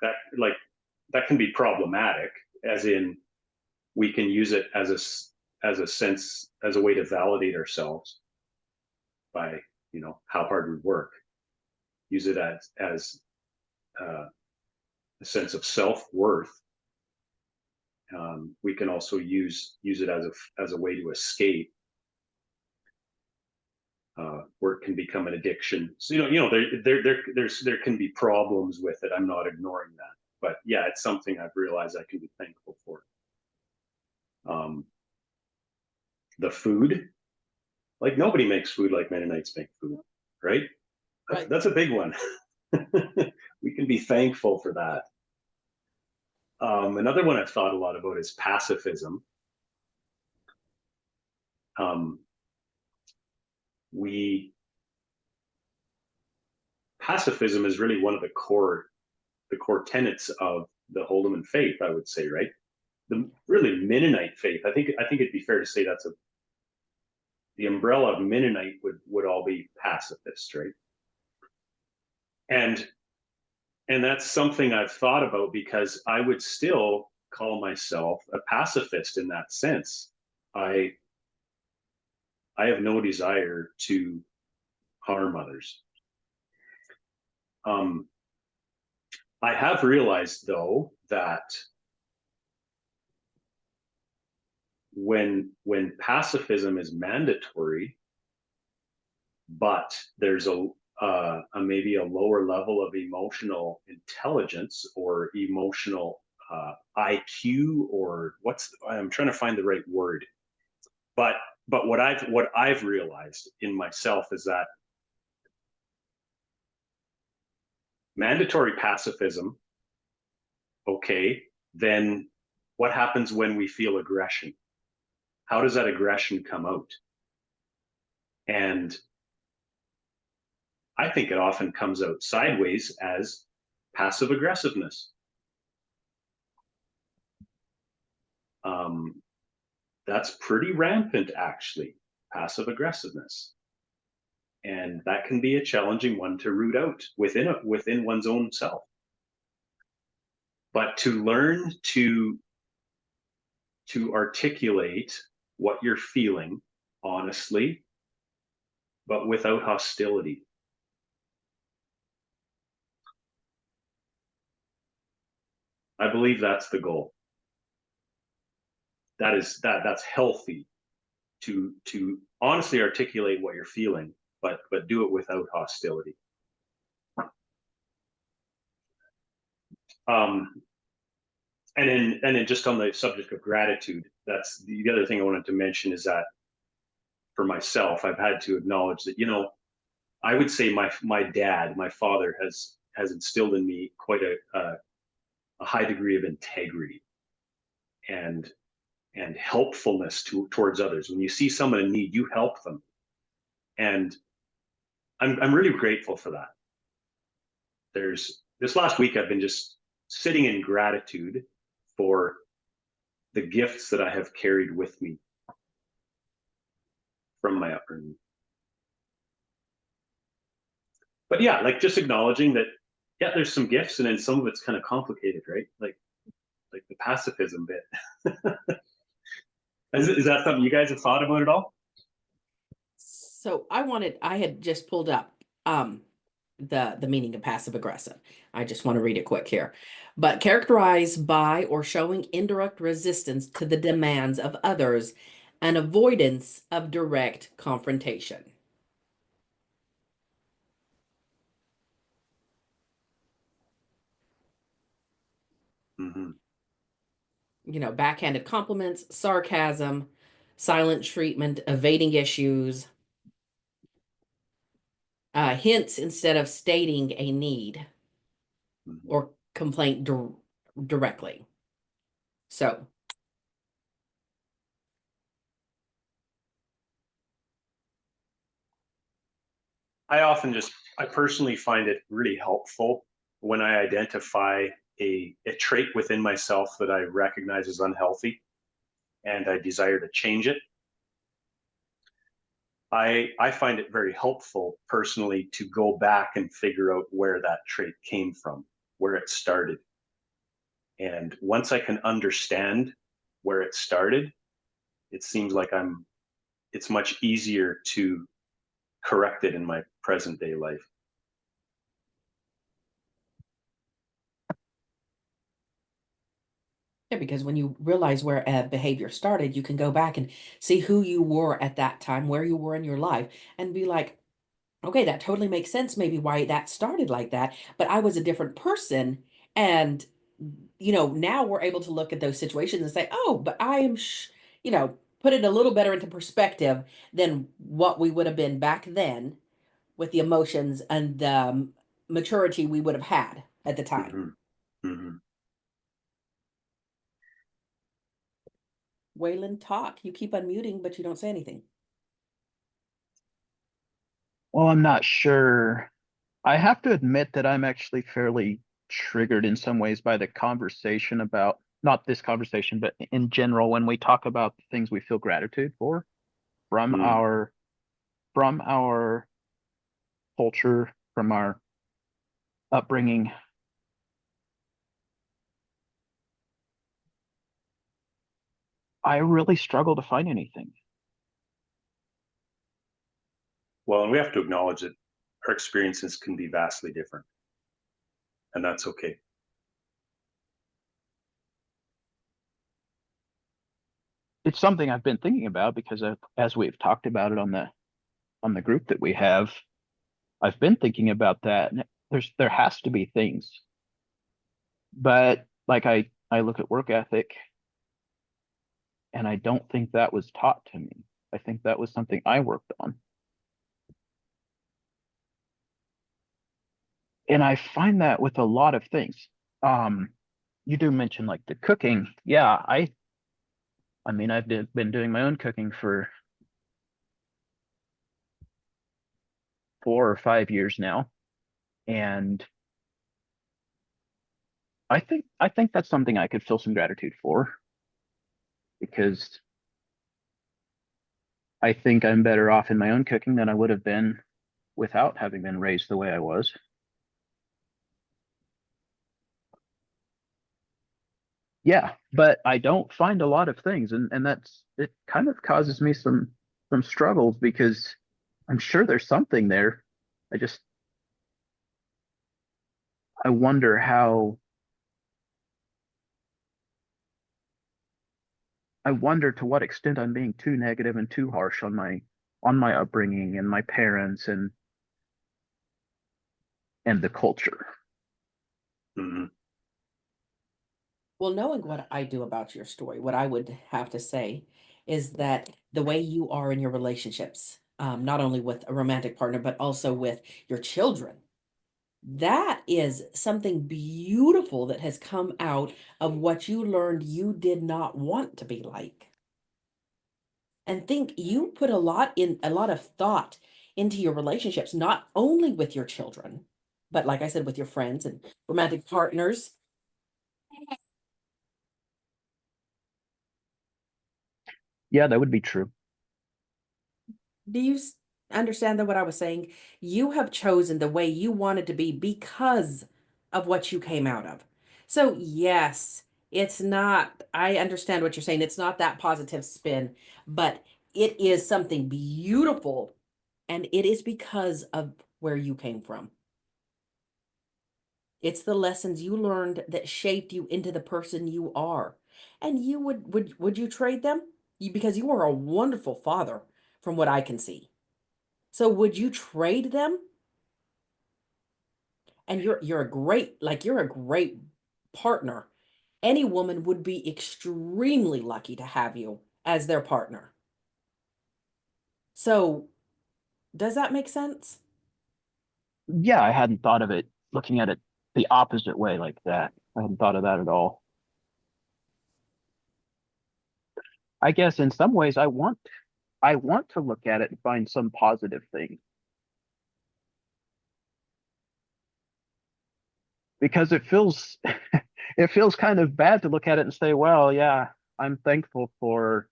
Speaker 3: that can be problematic, as in we can use it as a sense as a way to validate ourselves by how hard we work. Use it as a sense of self-worth. We can also use it as a way to escape. Work can become an addiction. So there can be problems with it. I'm not ignoring that, but yeah, it's something I've realized I can be thankful for. The food, like nobody makes food like Mennonites make food, right?
Speaker 2: Right.
Speaker 3: That's a big one. We can be thankful for that. Another one I've thought a lot about is pacifism. Um, we Pacifism is really one of the core tenets of the Holdeman faith, I would say, right? The really Mennonite faith. I think it'd be fair to say the umbrella of Mennonite would all be pacifist, right? And that's something I've thought about, because I would still call myself a pacifist in that sense. I have no desire to harm others. I have realized, though, that when pacifism is mandatory, but there's a maybe a lower level of emotional intelligence or emotional IQ, or I'm trying to find the right word, but what I've realized in myself is that mandatory pacifism, okay, then what happens when we feel aggression? How does that aggression come out? And I think it often comes out sideways as passive aggressiveness. That's pretty rampant, actually, passive aggressiveness. And that can be a challenging one to root out within one's own self. But to learn to articulate what you're feeling honestly, but without hostility. I believe that's the goal. That's healthy to honestly articulate what you're feeling, but do it without hostility. And then just on the subject of gratitude, that's the other thing I wanted to mention, is that for myself, I've had to acknowledge that, I would say my dad, my father, has instilled in me quite a high degree of integrity and helpfulness towards others. When you see someone in need, you help them, and I'm really grateful for that. There's this last week I've been just sitting in gratitude for the gifts that I have carried with me from my upbringing. But yeah, like just acknowledging that, yeah, there's some gifts, and then some of it's kind of complicated, right? Like the pacifism bit. Is that something you guys have thought about at all?
Speaker 2: So I had just pulled up the meaning of passive aggressive. I just want to read it quick here. But characterized by or showing indirect resistance to the demands of others and avoidance of direct confrontation.
Speaker 3: Mm-hmm.
Speaker 2: Backhanded compliments, sarcasm, silent treatment, evading issues, hints instead of stating a need
Speaker 3: Mm-hmm.
Speaker 2: or complaint directly. So,
Speaker 3: I personally find it really helpful when I identify a trait within myself that I recognize as unhealthy and I desire to change it. I find it very helpful personally to go back and figure out where that trait came from, where it started. And once I can understand where it started, it seems like it's much easier to correct it in my present day life.
Speaker 2: yeah, because when you realize where a behavior started, you can go back and see who you were at that time, where you were in your life, and be like, okay, that totally makes sense, maybe why that started like that, but I was a different person. And, now we're able to look at those situations and say, oh, but I am, put it a little better into perspective than what we would have been back then with the emotions and the maturity we would have had at the time.
Speaker 3: Mm-hmm. Mm-hmm.
Speaker 2: Waylon, talk. You keep unmuting, but you don't say anything.
Speaker 1: Well, I'm not sure. I have to admit that I'm actually fairly triggered in some ways by the conversation about, not this conversation, but in general, when we talk about the things we feel gratitude for from
Speaker 3: Mm.
Speaker 1: our culture, from our upbringing. I really struggle to find anything.
Speaker 3: Well, and we have to acknowledge that our experiences can be vastly different, and that's okay.
Speaker 1: It's something I've been thinking about because as we've talked about it on the group that we have, I've been thinking about that. And there has to be things, but like I look at work ethic, and I don't think that was taught to me. I think that was something I worked on. And I find that with a lot of things. Um, you do mention like the cooking. Yeah, I mean been doing my own cooking for 4 or 5 years now, and I think that's something I could feel some gratitude for because I think I'm better off in my own cooking than I would have been without having been raised the way I was. Yeah, but I don't find a lot of things, and that's it kind of causes me some struggles because I'm sure there's something there. I just I wonder how I wonder to what extent I'm being too negative and too harsh on my upbringing and my parents and the culture.
Speaker 3: Mm-hmm.
Speaker 2: Well, knowing what I do about your story, what I would have to say is that the way you are in your relationships, not only with a romantic partner, but also with your children, that is something beautiful that has come out of what you learned you did not want to be like. And think you put a lot of thought into your relationships, not only with your children, but like I said, with your friends and romantic partners.
Speaker 1: Yeah, that would be true.
Speaker 2: Do you understand that what I was saying? You have chosen the way you wanted to be because of what you came out of. So, yes, it's not, I understand what you're saying. It's not that positive spin, but it is something beautiful. And it is because of where you came from. It's the lessons you learned that shaped you into the person you are. And you would you trade them? Because you are a wonderful father from what I can see. So would you trade them? And you're a great, like you're a great partner. Any woman would be extremely lucky to have you as their partner. So does that make sense?
Speaker 1: Yeah, I hadn't thought of it looking at it the opposite way like that. I hadn't thought of that at all. I guess in some ways I want to look at it and find some positive thing because it feels kind of bad to look at it and say, well, yeah, I'm thankful for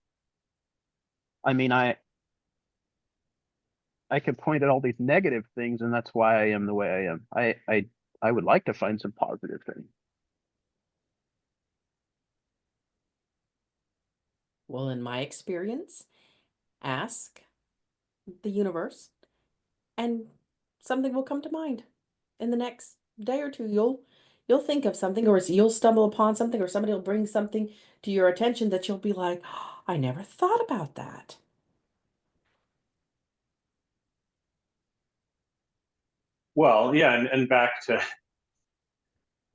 Speaker 1: I mean, I can point at all these negative things and that's why I am the way I am. I would like to find some positive things.
Speaker 2: Well, in my experience, ask the universe and something will come to mind in the next day or two. You'll think of something, or you'll stumble upon something, or somebody will bring something to your attention that you'll be like, oh, I never thought about that.
Speaker 3: Well, yeah, and back to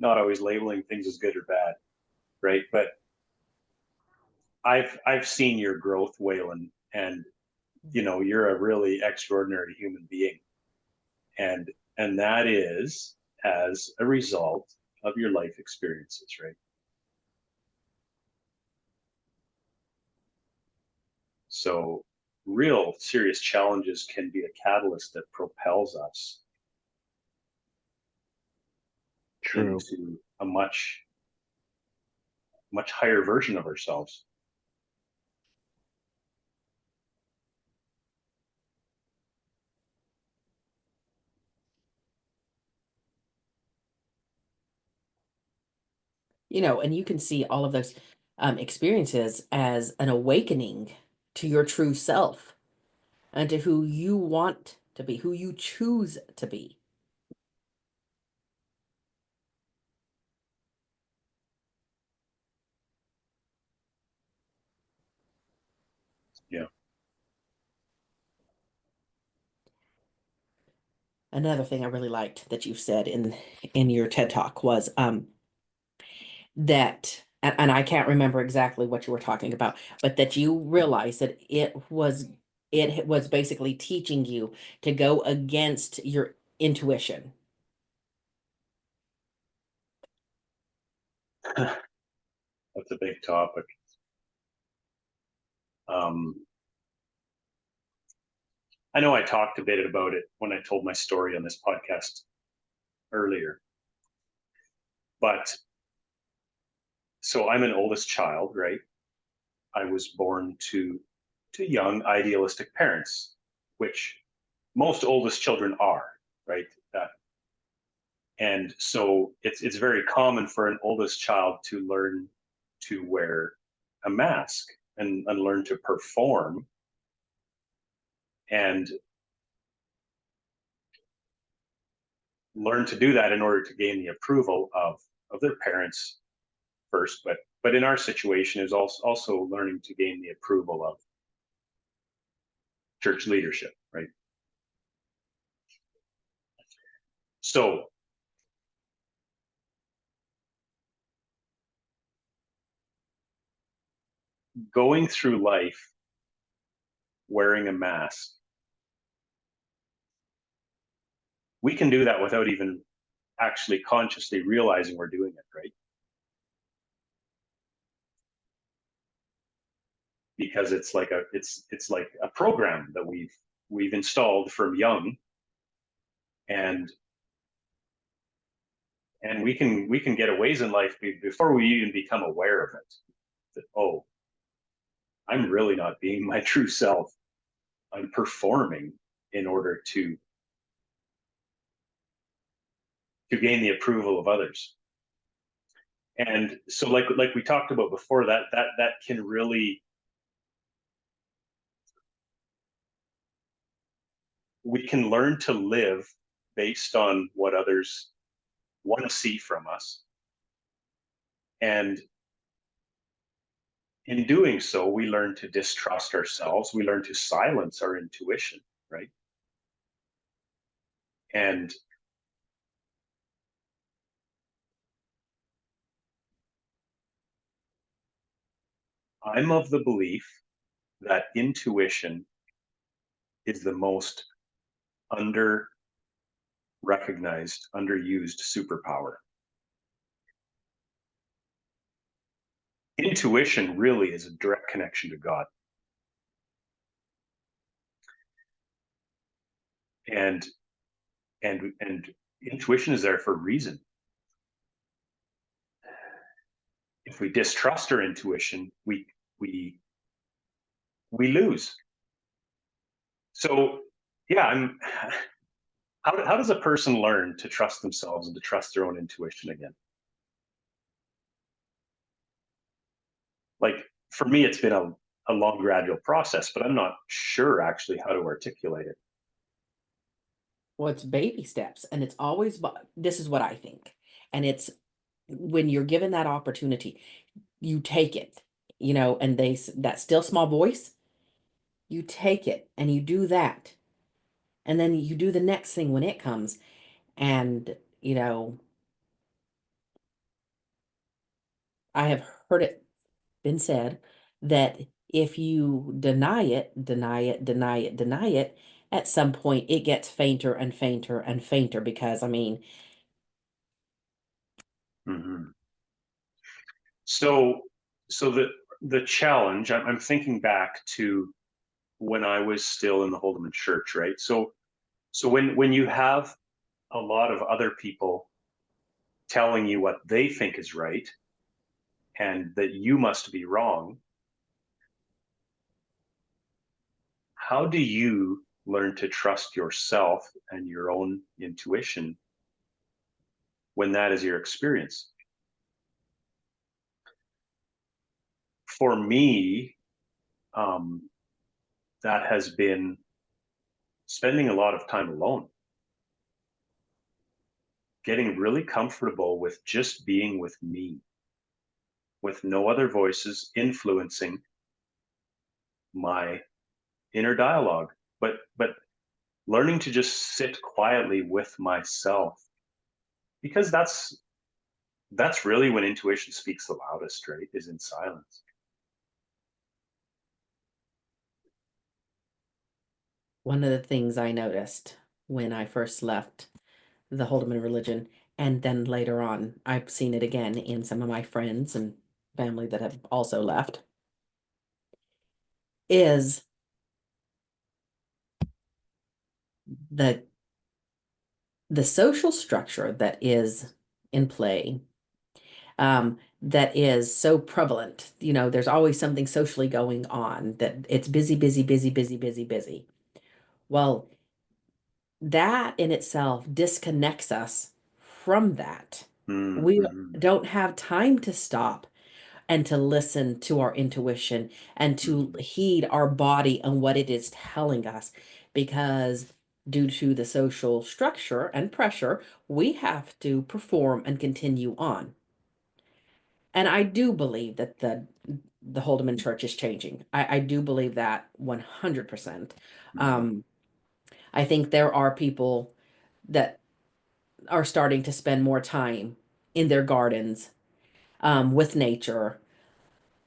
Speaker 3: not always labeling things as good or bad, right? But I've seen your growth, Waylon, and you're a really extraordinary human being, and that is as a result of your life experiences, right? So real serious challenges can be a catalyst that propels us
Speaker 1: True.
Speaker 3: into a much higher version of ourselves.
Speaker 2: And you can see all of those experiences as an awakening to your true self and to who you want to be, who you choose to be.
Speaker 3: Yeah.
Speaker 2: Another thing I really liked that you said in your TED Talk was that, and I can't remember exactly what you were talking about, but that you realized that it was basically teaching you to go against your intuition.
Speaker 3: That's a big topic. Um, I know I talked a bit about it when I told my story on this podcast earlier, but so I'm an oldest child, right? I was born to young, idealistic parents, which most oldest children are, right? And so it's very common for an oldest child to learn to wear a mask and learn to perform and learn to do that in order to gain the approval of their parents first. But in our situation is also learning to gain the approval of church leadership, right? So going through life wearing a mask, we can do that without even actually consciously realizing we're doing it, right? Because it's like a program that we've installed from young, and we can get a ways in life before we even become aware of it, that, oh, I'm really not being my true self. I'm performing in order to gain the approval of others. And so like we talked about before, that can really, we can learn to live based on what others want to see from us. And in doing so, we learn to distrust ourselves. We learn to silence our intuition, right? And I'm of the belief that intuition is the most under recognized, underused superpower. Intuition really is a direct connection to God. And intuition is there for a reason. If we distrust our intuition, we lose. So yeah, how does a person learn to trust themselves and to trust their own intuition again? Like, for me, it's been a long, gradual process, but I'm not sure actually how to articulate it.
Speaker 2: Well, it's baby steps, and it's always, this is what I think. And it's when you're given that opportunity, you take it, and that still small voice, you take it and you do that. And then you do the next thing when it comes. And, I have heard it been said that if you deny it, deny it, deny it, deny it, at some point it gets fainter and fainter and fainter because,
Speaker 3: Mm-hmm. So the challenge, I'm thinking back to when I was still in the Holdeman church, right? So when you have a lot of other people telling you what they think is right and that you must be wrong, how do you learn to trust yourself and your own intuition when that is your experience? For me, that has been spending a lot of time alone, getting really comfortable with just being with me, with no other voices influencing my inner dialogue, but learning to just sit quietly with myself, because that's really when intuition speaks the loudest, right? Is in silence.
Speaker 2: one of the things I noticed when I first left the Holdeman religion, and then later on, I've seen it again in some of my friends and family that have also left, is the the social structure that is in play, that is so prevalent. There's always something socially going on, that it's busy, busy, busy, busy, busy, busy. Well, that in itself disconnects us from that. We
Speaker 3: Mm-hmm.
Speaker 2: don't have time to stop and to listen to our intuition and to
Speaker 3: Mm-hmm.
Speaker 2: heed our body and what it is telling us, because due to the social structure and pressure, we have to perform and continue on. And I do believe that the Holdeman Church is changing. I do believe that 100%.
Speaker 3: Mm-hmm.
Speaker 2: Um, I think there are people that are starting to spend more time in their gardens, with nature,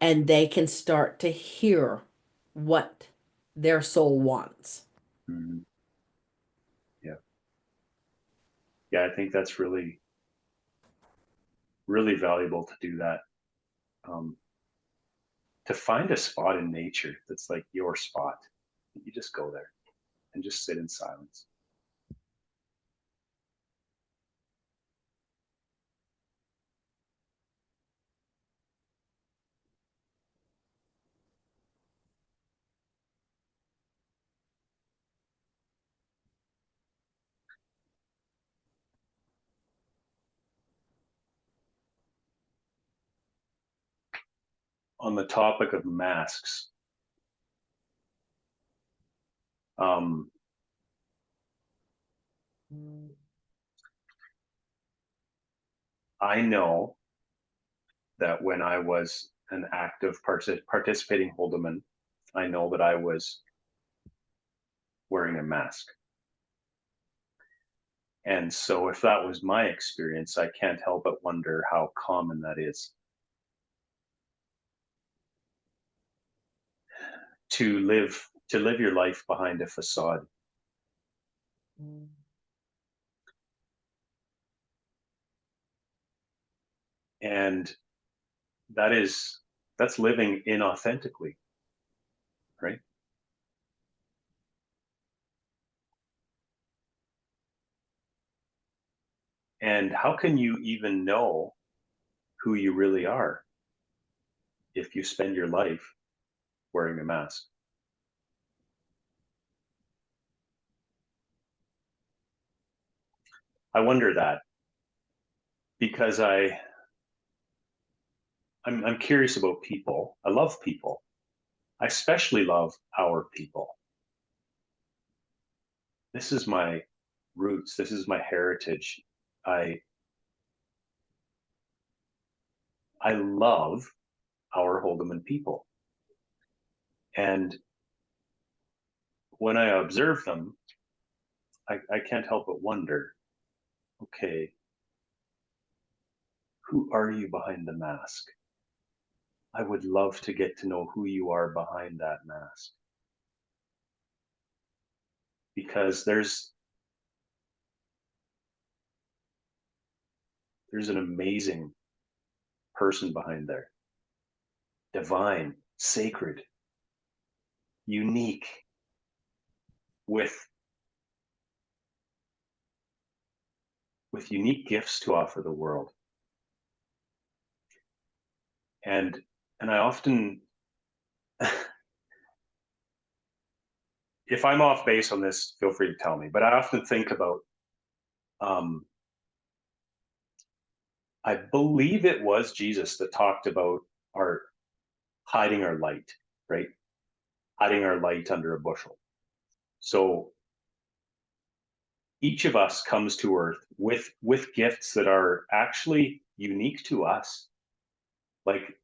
Speaker 2: and they can start to hear what their soul wants.
Speaker 3: Mhm. Yeah. Yeah, I think that's really, really valuable to do that. To find a spot in nature that's like your spot. You just go there and just sit in silence. On the topic of masks, I know that when I was an active participating Holdeman, I know that I was wearing a mask. And so if that was my experience, I can't help but wonder how common that is. To live your life behind a facade. And that's living inauthentically, right? And how can you even know who you really are if you spend your life wearing a mask? I wonder that because I'm curious about people. I love people. I especially love our people. This is my roots. This is my heritage. I I love our Holdeman people. And when I observe them, I can't help but wonder, okay, who are you behind the mask? I would love to get to know who you are behind that mask. Because there's an amazing person behind there. Divine, sacred, unique, with unique gifts to offer the world. And I often if I'm off base on this, feel free to tell me, but I often think about I believe it was Jesus that talked about our hiding our light, right? Hiding our light under a bushel. So each of us comes to earth with gifts that are actually unique to us. Like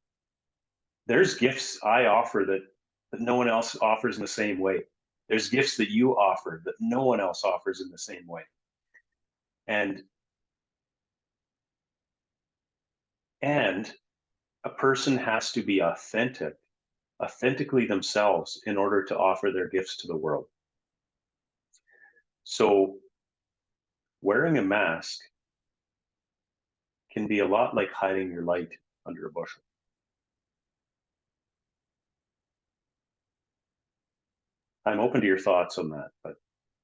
Speaker 3: there's gifts I offer that no one else offers in the same way. There's gifts that you offer that no one else offers in the same way. And a person has to be authentically themselves in order to offer their gifts to the world. So wearing a mask can be a lot like hiding your light under a bushel. I'm open to your thoughts on that, but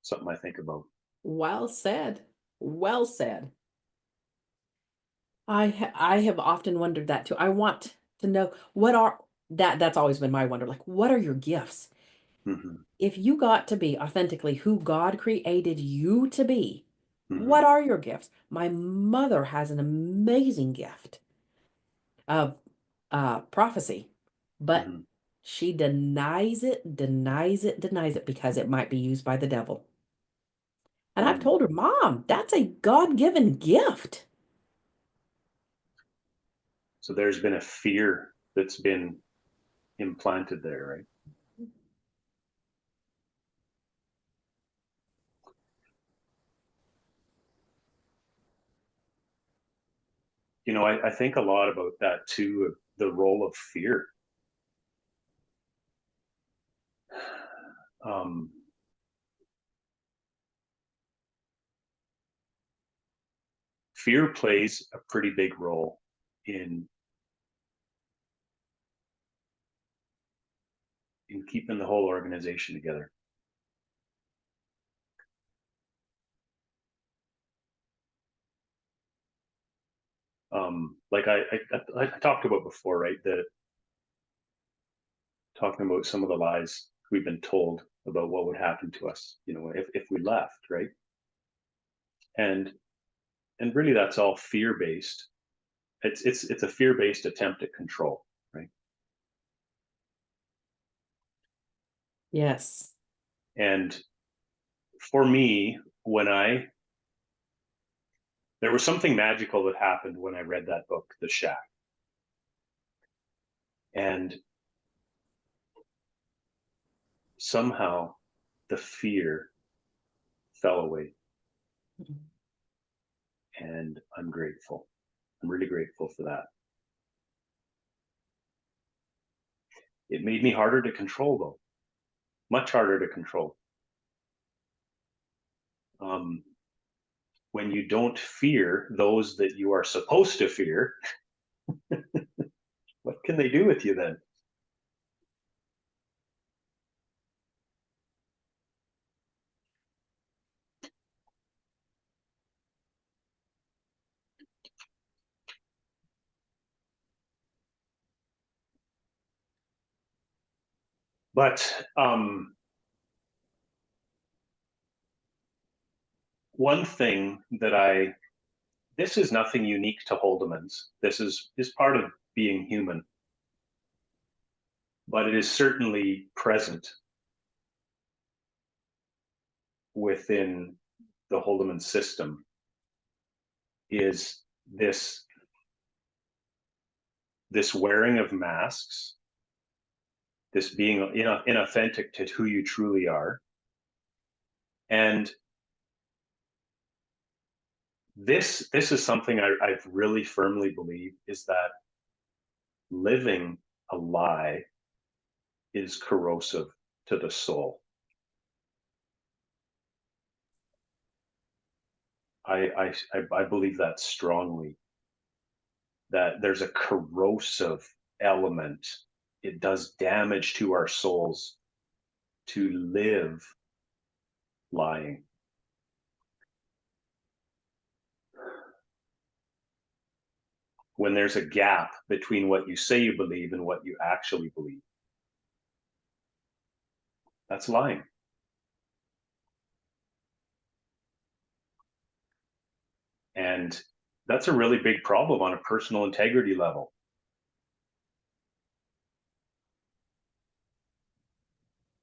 Speaker 3: something I think about.
Speaker 2: Well said. Well said. I have often wondered that too. I want to know that's always been my wonder. Like, what are your gifts?
Speaker 3: Mm-hmm.
Speaker 2: If you got to be authentically who God created you to be,
Speaker 3: Mm-hmm.
Speaker 2: what are your gifts? My mother has an amazing gift of prophecy, but
Speaker 3: Mm-hmm.
Speaker 2: she denies it, denies it, denies it because it might be used by the devil. And I've
Speaker 3: Mm.
Speaker 2: told her, Mom, that's a God-given gift.
Speaker 3: So there's been a fear that's been implanted there, right? You know, I think a lot about that too, the role of fear Fear plays a pretty big role in keeping the whole organization together. Like I talked about before, right? Talking about some of the lies we've been told about what would happen to us, if we left, right? And really, that's all fear-based. It's a fear-based attempt at control, right?
Speaker 2: Yes.
Speaker 3: And for me, there was something magical that happened when I read that book, The Shack. And somehow the fear fell away. And I'm grateful. I'm really grateful for that. It made me harder to control, though. Much harder to control. When you don't fear those that you are supposed to fear, what can they do with you then? But one thing that this is nothing unique to Holdemans. This is part of being human, but it is certainly present within the Holdeman system, is this wearing of masks, this being inauthentic to who you truly are. And this is something I've really firmly believe, is that living a lie is corrosive to the soul. I believe that strongly, that there's a corrosive element. It does damage to our souls to live lying. When there's a gap between what you say you believe and what you actually believe, that's lying. And that's a really big problem on a personal integrity level.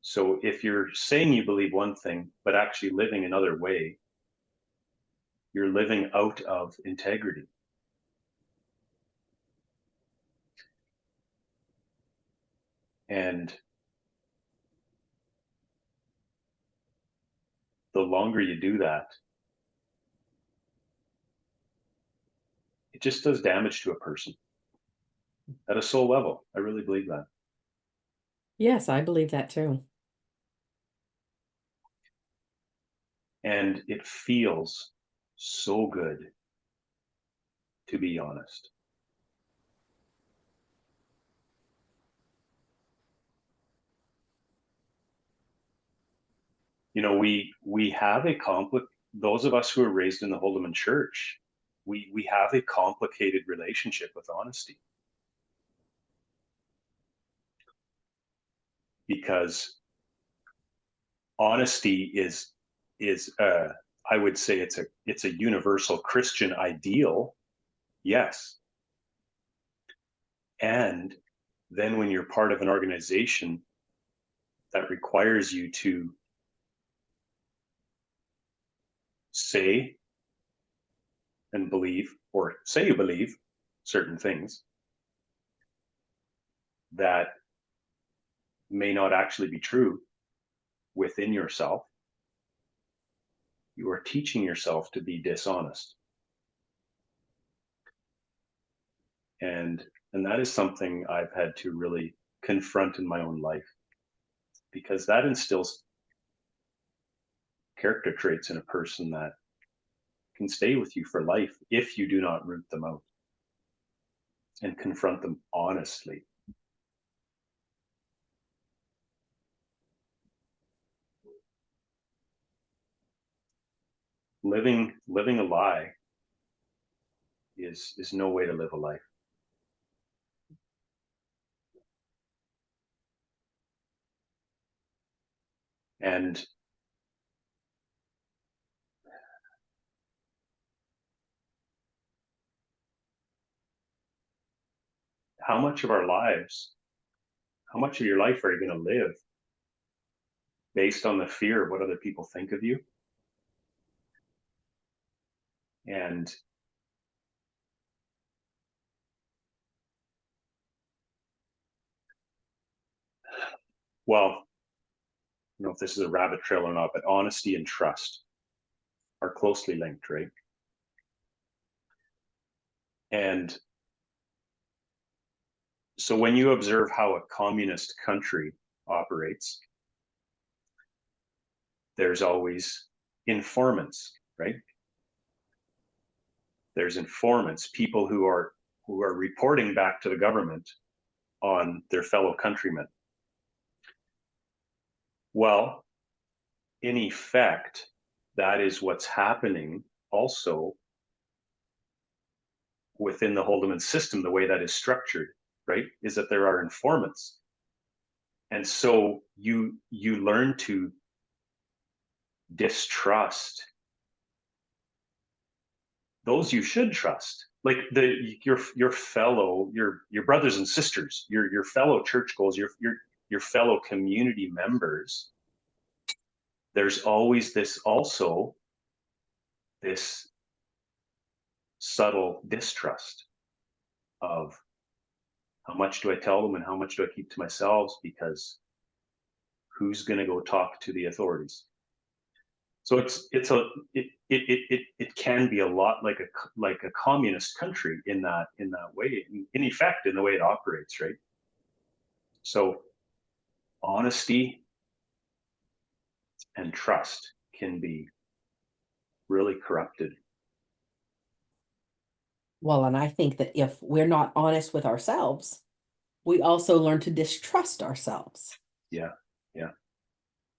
Speaker 3: So if you're saying you believe one thing, but actually living another way, you're living out of integrity. And the longer you do that, it just does damage to a person at a soul level. I really believe that.
Speaker 2: Yes, I believe that too.
Speaker 3: And it feels so good to be honest. We have those of us who are raised in the Holdeman Church, we have a complicated relationship with honesty. Because honesty is I would say it's a universal Christian ideal, yes. And then when you're part of an organization that requires you to say and believe, or say you believe certain things that may not actually be true within yourself, you are teaching yourself to be dishonest. And that is something I've had to really confront in my own life. because that instills character traits in a person that can stay with you for life if you do not root them out and confront them honestly. Living a lie is no way to live a life. And how much of your life are you going to live based on the fear of what other people think of you? And well, I don't know if this is a rabbit trail or not, but honesty and trust are closely linked, right? And so when you observe how a communist country operates, there's always informants, right? There's informants, people who are reporting back to the government on their fellow countrymen. Well, in effect, that is what's happening also within the Holdeman system, the way that is structured, right? Is that there are informants. And so you learn to distrust those you should trust, like your fellow, your brothers and sisters, your fellow churchgoers, your fellow community members. There's always this subtle distrust of how much do I tell them and how much do I keep to myself, because who's going to go talk to the authorities? So it can be a lot like a communist country in that way, in effect, in the way it operates, right? So honesty and trust can be really corrupted.
Speaker 2: Well, and I think that if we're not honest with ourselves, we also learn to distrust ourselves.
Speaker 3: Yeah.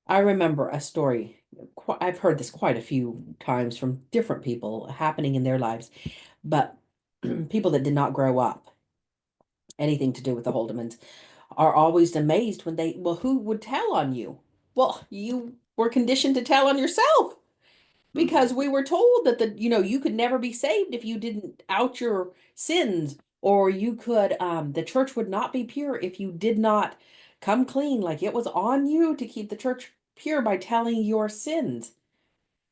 Speaker 2: I remember a story, I've heard this quite a few times from different people happening in their lives, but people that did not grow up anything to do with the Holdemans are always amazed when well, who would tell on you? Well, you were conditioned to tell on yourself because we were told that you could never be saved if you didn't out your sins, or you could, the church would not be pure if you did not come clean. Like it was on you to keep the church pure by telling your sins.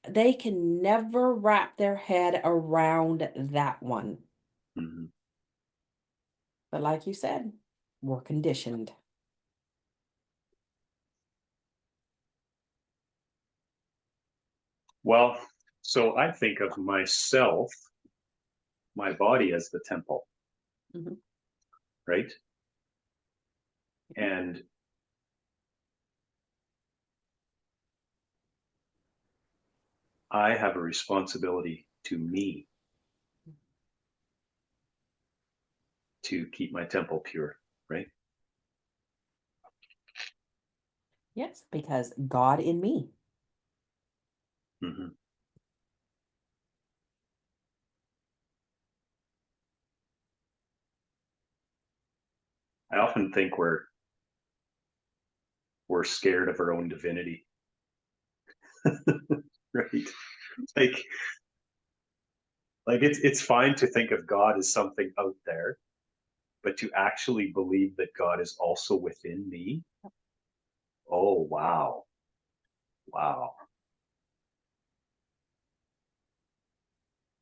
Speaker 2: They can never wrap their head around that one.
Speaker 3: Mm-hmm.
Speaker 2: But like you said, we're conditioned.
Speaker 3: Well, so I think of myself, my body, as the temple, right? And I have a responsibility to me to keep my temple pure, right?
Speaker 2: Yes, because God in me.
Speaker 3: Mm-hmm. I often think we're scared of our own divinity, right? Like it's fine to think of God as something out there, but to actually believe that God is also within me. Oh, wow.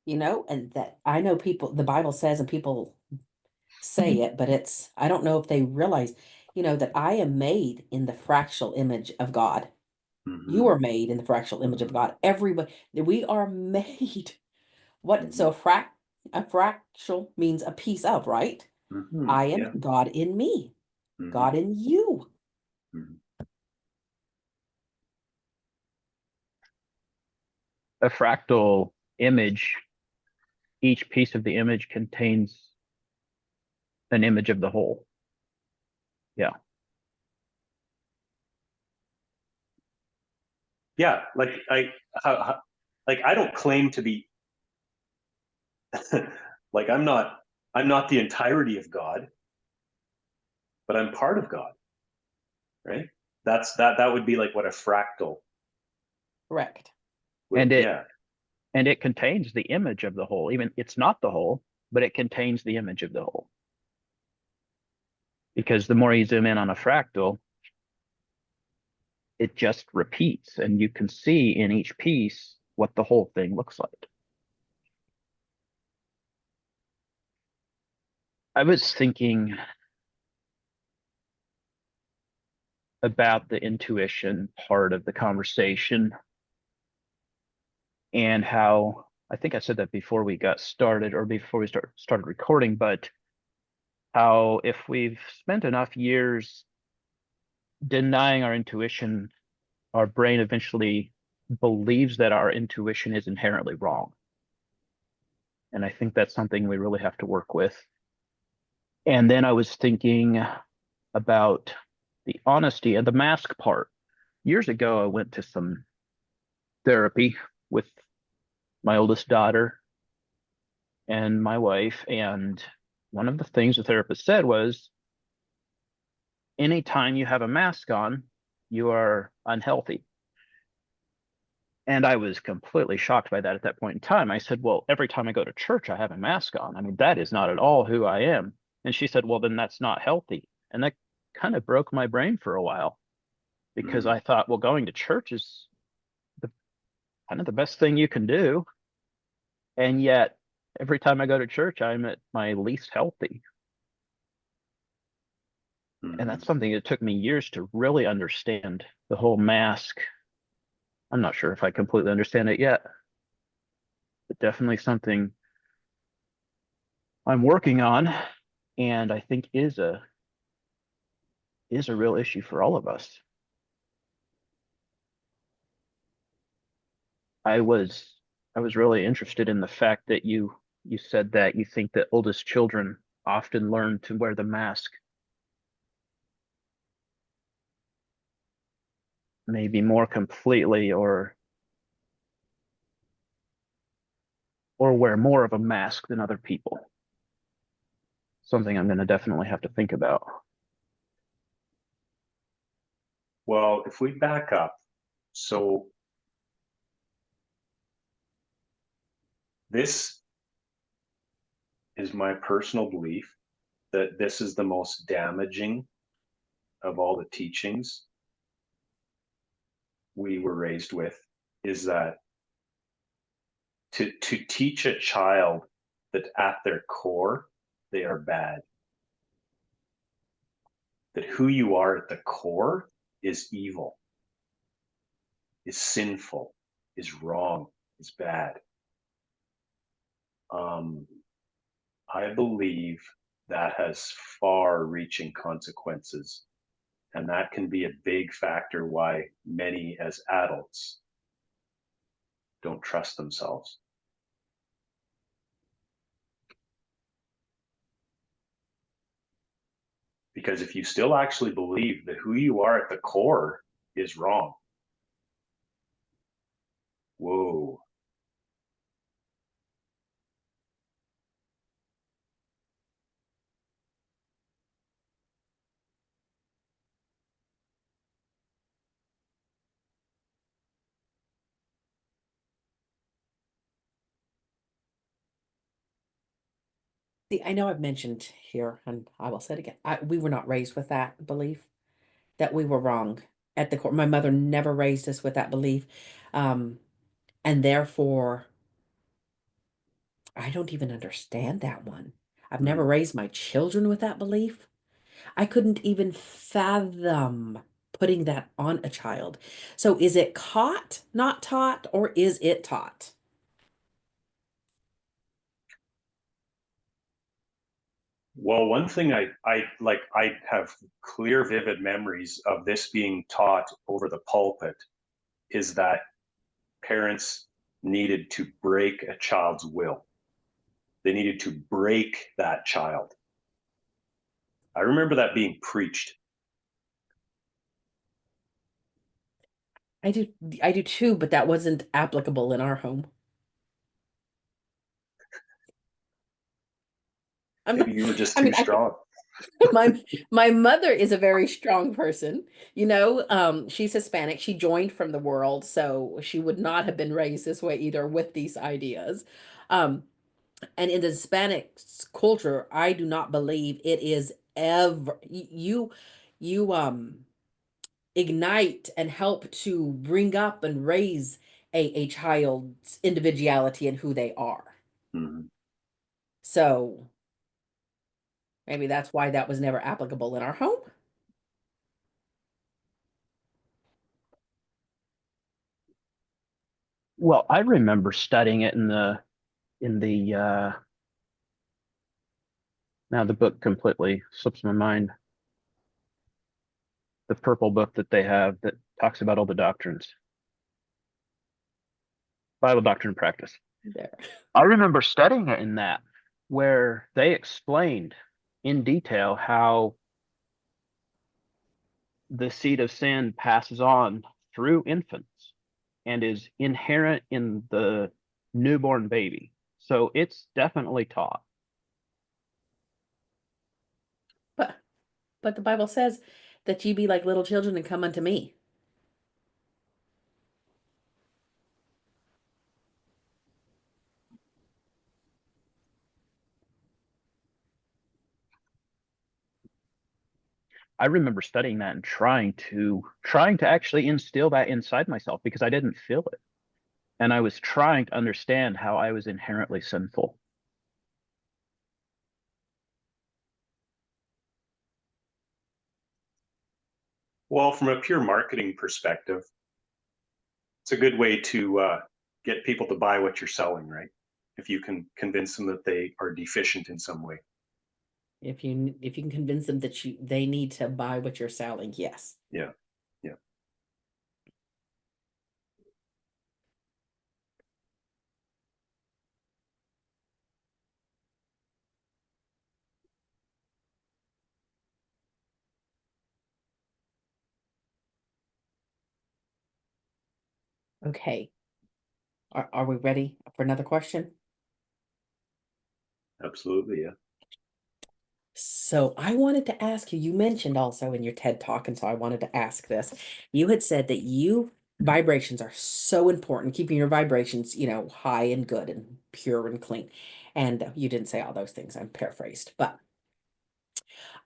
Speaker 2: And that I know people, the Bible says, and people say it, but I don't know if they realize, that I am made in the fractal image of God.
Speaker 3: Mm-hmm.
Speaker 2: You are made in the fractal image of God. Everybody, we are made. So a fractal means a piece of, right?
Speaker 3: Mm-hmm.
Speaker 2: I am
Speaker 3: Yeah.
Speaker 2: God in me,
Speaker 3: Mm-hmm.
Speaker 2: God in you.
Speaker 3: Mm-hmm.
Speaker 1: a fractal image, each piece of the image contains an image of the whole. Yeah.
Speaker 3: Yeah, like I don't claim to be like I'm not the entirety of God, but I'm part of God, right? That would be like what a fractal
Speaker 2: Correct.
Speaker 3: would,
Speaker 1: And it
Speaker 3: yeah.
Speaker 1: and it contains the image of the whole. Even it's not the whole, but it contains the image of the whole. Because the more you zoom in on a fractal, it just repeats, and you can see in each piece what the whole thing looks like. I was thinking about the intuition part of the conversation and how I think I said that before we got started or before we started recording, but how if we've spent enough years denying our intuition, our brain eventually believes that our intuition is inherently wrong. And I think that's something we really have to work with. And then I was thinking about the honesty and the mask part. Years ago, I went to some therapy with my oldest daughter and my wife. And one of the things the therapist said was, anytime you have a mask on, you are unhealthy. And I was completely shocked by that at that point in time. I said, well, every time I go to church, I have a mask on. I mean, that is not at all who I am. And she said, well, then that's not healthy. And that kind of broke my brain for a while because I thought, well, going to church is kind of the best thing you can do. And yet, every time I go to church, I'm at my least healthy. And that's something that took me years to really understand, the whole mask. I'm not sure if I completely understand it yet, but definitely something I'm working on, and I think is a real issue for all of us. I was really interested in the fact that you said that you think that oldest children often learn to wear the mask maybe more completely or wear more of a mask than other people. Something I'm going to definitely have to think about.
Speaker 3: Well, if we back up, so this is my personal belief that this is the most damaging of all the teachings we were raised with, is that to teach a child that at their core they are bad, that who you are at the core is evil, is sinful, is wrong, is bad. I believe that has far-reaching consequences, and that can be a big factor why many as adults don't trust themselves. Because if you still actually believe that who you are at the core is wrong, whoa.
Speaker 2: See, I know I've mentioned here, and I will say it again. We were not raised with that belief that we were wrong at the core. My mother never raised us with that belief. Um, and therefore, I don't even understand that one. I've never raised my children with that belief. I couldn't even fathom putting that on a child. So is it caught, not taught, or is it taught?
Speaker 3: Well, one thing I have clear, vivid memories of this being taught over the pulpit is that parents needed to break a child's will. They needed to break that child. I remember that being preached.
Speaker 2: I do too, but that wasn't applicable in our home. I'm
Speaker 3: Maybe
Speaker 2: not,
Speaker 3: you were just
Speaker 2: I
Speaker 3: too
Speaker 2: mean,
Speaker 3: strong.
Speaker 2: my mother is a very strong person. She's Hispanic. She joined from the world, so she would not have been raised this way either with these ideas. Um, and in the Hispanic culture, I do not believe it is ever you ignite and help to bring up and raise a child's individuality and who they are.
Speaker 3: Mhm.
Speaker 2: So maybe that's why that was never applicable in our home.
Speaker 1: Well, I remember studying it in the now the book completely slips my mind. The purple book that they have that talks about all the doctrines, Bible doctrine and practice.
Speaker 2: There.
Speaker 1: I remember studying it in that, where they explained in detail how the seed of sin passes on through infants and is inherent in the newborn baby. So it's definitely taught.
Speaker 2: But but the Bible says that ye be like little children and come unto me.
Speaker 1: I remember studying that and trying to actually instill that inside myself because I didn't feel it. And I was trying to understand how I was inherently sinful.
Speaker 3: Well, from a pure marketing perspective, it's a good way to get people to buy what you're selling, right? If you can convince them that they are deficient in some way.
Speaker 2: If you can convince them that they need to buy what you're selling, yes.
Speaker 3: Yeah. Yeah.
Speaker 2: Okay. Are we ready for another question?
Speaker 3: Absolutely. Yeah.
Speaker 2: So I wanted to ask you, you mentioned also in your TED Talk, and so I wanted to ask this. You had said that vibrations are so important, keeping your vibrations, high and good and pure and clean. And you didn't say all those things, I'm paraphrased, but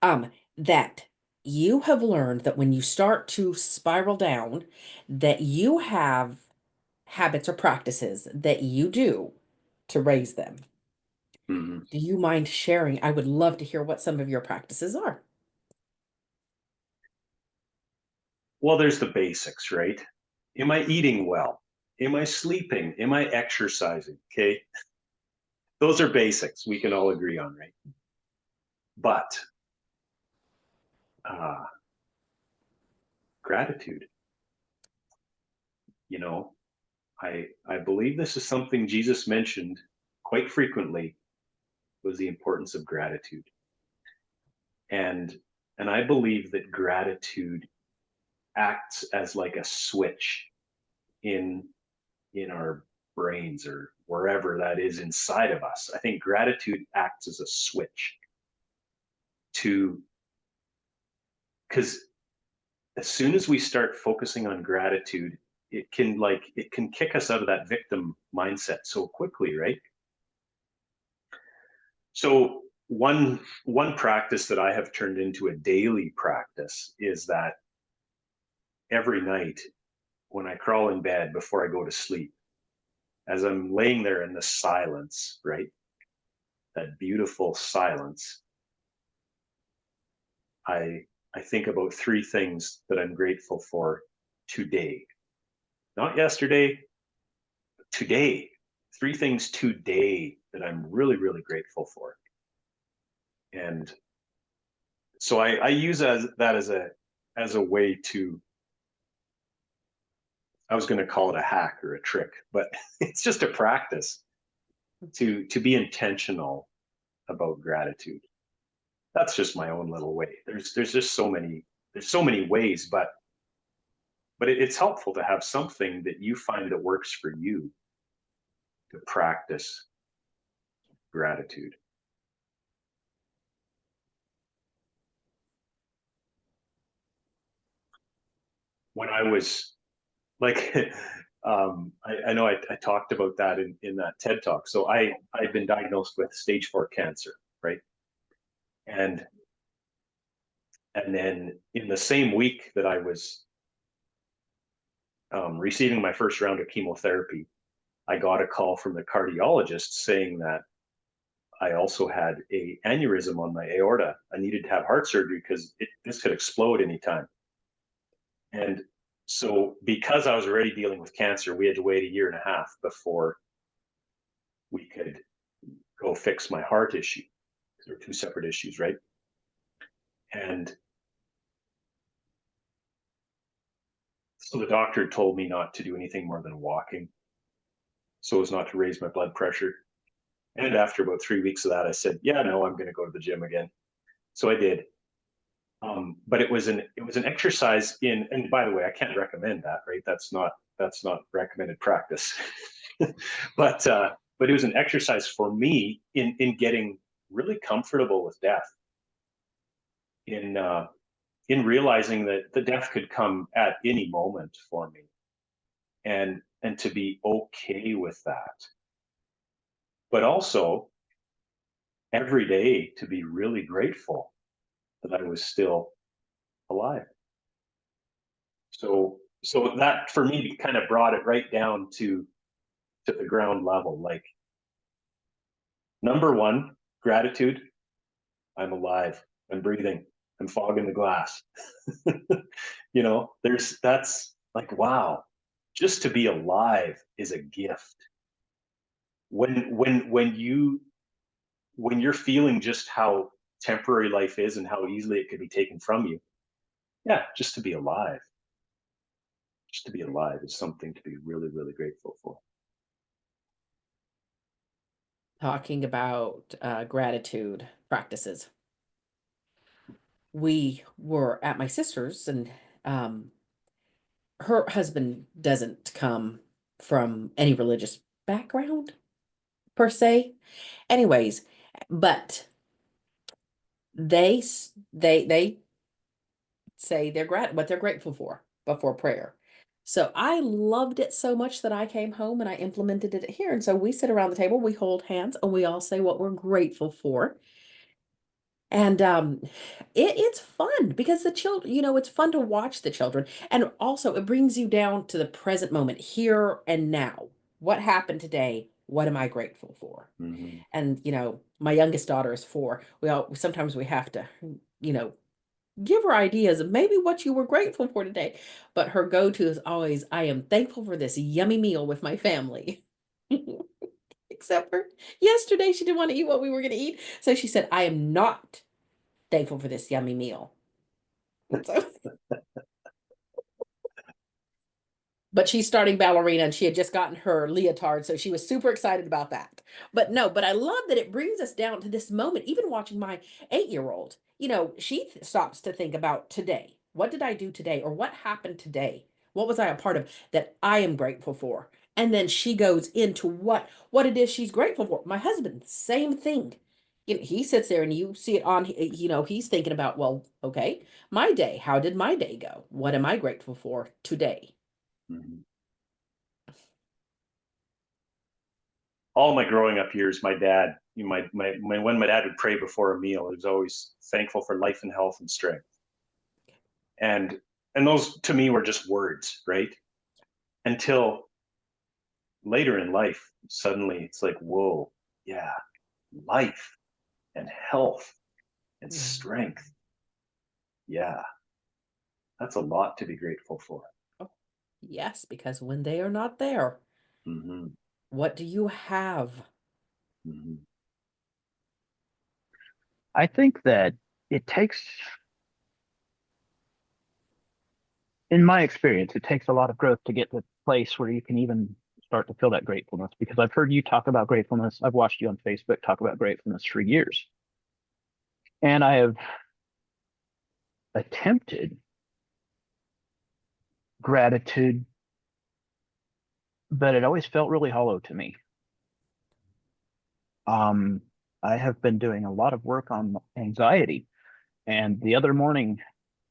Speaker 2: that you have learned that when you start to spiral down, that you have habits or practices that you do to raise them.
Speaker 3: Mhm.
Speaker 2: Do you mind sharing? I would love to hear what some of your practices are.
Speaker 3: Well, there's the basics, right? Am I eating well? Am I sleeping? Am I exercising? Okay. Those are basics we can all agree on, right? But uh, gratitude, you know, I believe this is something Jesus mentioned quite frequently, was the importance of gratitude. And and I believe that gratitude acts as like a switch in our brains or wherever that is inside of us. I think gratitude acts as a switch to, because as soon as we start focusing on gratitude, it can kick us out of that victim mindset so quickly, right? So one practice that I have turned into a daily practice is that every night when I crawl in bed before I go to sleep, as I'm laying there in the silence, right? That beautiful silence, I think about three things that I'm grateful for today. Not yesterday, but today. Three things today that I'm really, really grateful for. And so I use that as a way to I was going to call it a hack or a trick, but it's just a practice to be intentional about gratitude. That's just my own little way. There's just so many ways, but it's helpful to have something that you find that works for you to practice gratitude. When I was like, I know I talked about that in that TED talk. So I've been diagnosed with stage 4 cancer, right? And then in the same week that I was receiving my first round of chemotherapy, I got a call from the cardiologist saying that I also had a aneurysm on my aorta. I needed to have heart surgery because this could explode anytime. And so because I was already dealing with cancer, we had to wait 1.5 years before we could go fix my heart issue. They're two separate issues, right? And so the doctor told me not to do anything more than walking, so as not to raise my blood pressure. And after about 3 weeks of that, I said, yeah, no, I'm going to go to the gym again. So I did. But it was an exercise in, and by the way, I can't recommend that, right? That's not recommended practice. but it was an exercise for me in getting really comfortable with death, in realizing that the death could come at any moment for me, and to be okay with that, but also every day to be really grateful that I was still alive. So that for me kind of brought it right down to the ground level. Like, number one, gratitude. I'm alive. I'm breathing. I'm fogging the glass. That's like, wow, just to be alive is a gift. When you're feeling just how temporary life is and how easily it could be taken from you, yeah, just to be alive is something to be really, really grateful for.
Speaker 2: Talking about gratitude practices. We were at my sister's, and her husband doesn't come from any religious background per se. Anyways, but they say what they're grateful for before prayer. So I loved it so much that I came home and I implemented it here. And so we sit around the table, we hold hands, and we all say what we're grateful for. And it's fun because the children, it's fun to watch the children. And also it brings you down to the present moment, here and now. What happened today? What am I grateful for?
Speaker 3: Mm-hmm.
Speaker 2: And, my youngest daughter is 4. Sometimes we have to, give her ideas of maybe what you were grateful for today. But her go-to is always, I am thankful for this yummy meal with my family. Except for yesterday, she didn't want to eat what we were going to eat. So she said, I am not thankful for this yummy meal. So, but she's starting ballerina and she had just gotten her leotard. So she was super excited about that. But I love that it brings us down to this moment. Even watching my 8-year-old, she stops to think about today. What did I do today? Or what happened today? What was I a part of that I am grateful for? And then she goes into what it is she's grateful for. My husband, same thing. He sits there and you see it on, he's thinking about, well, okay, my day, how did my day go? What am I grateful for today?
Speaker 3: Mm-hmm. All my growing up years, my dad, when my dad would pray before a meal, he was always thankful for life and health and strength. And those to me were just words, right? Until later in life, suddenly it's like, whoa, yeah, life and health and strength. Yeah, that's a lot to be grateful for.
Speaker 2: Oh, yes, because when they are not there,
Speaker 3: Mm-hmm.
Speaker 2: what do you have?
Speaker 3: Mm-hmm.
Speaker 1: I think that it takes
Speaker 4: in my experience, it takes a lot of growth to get to a place where you can even start to feel that gratefulness, because I've heard you talk about gratefulness. I've watched you on Facebook talk about gratefulness for years. And I have attempted gratitude, but it always felt really hollow to me. I have been doing a lot of work on anxiety. And the other morning,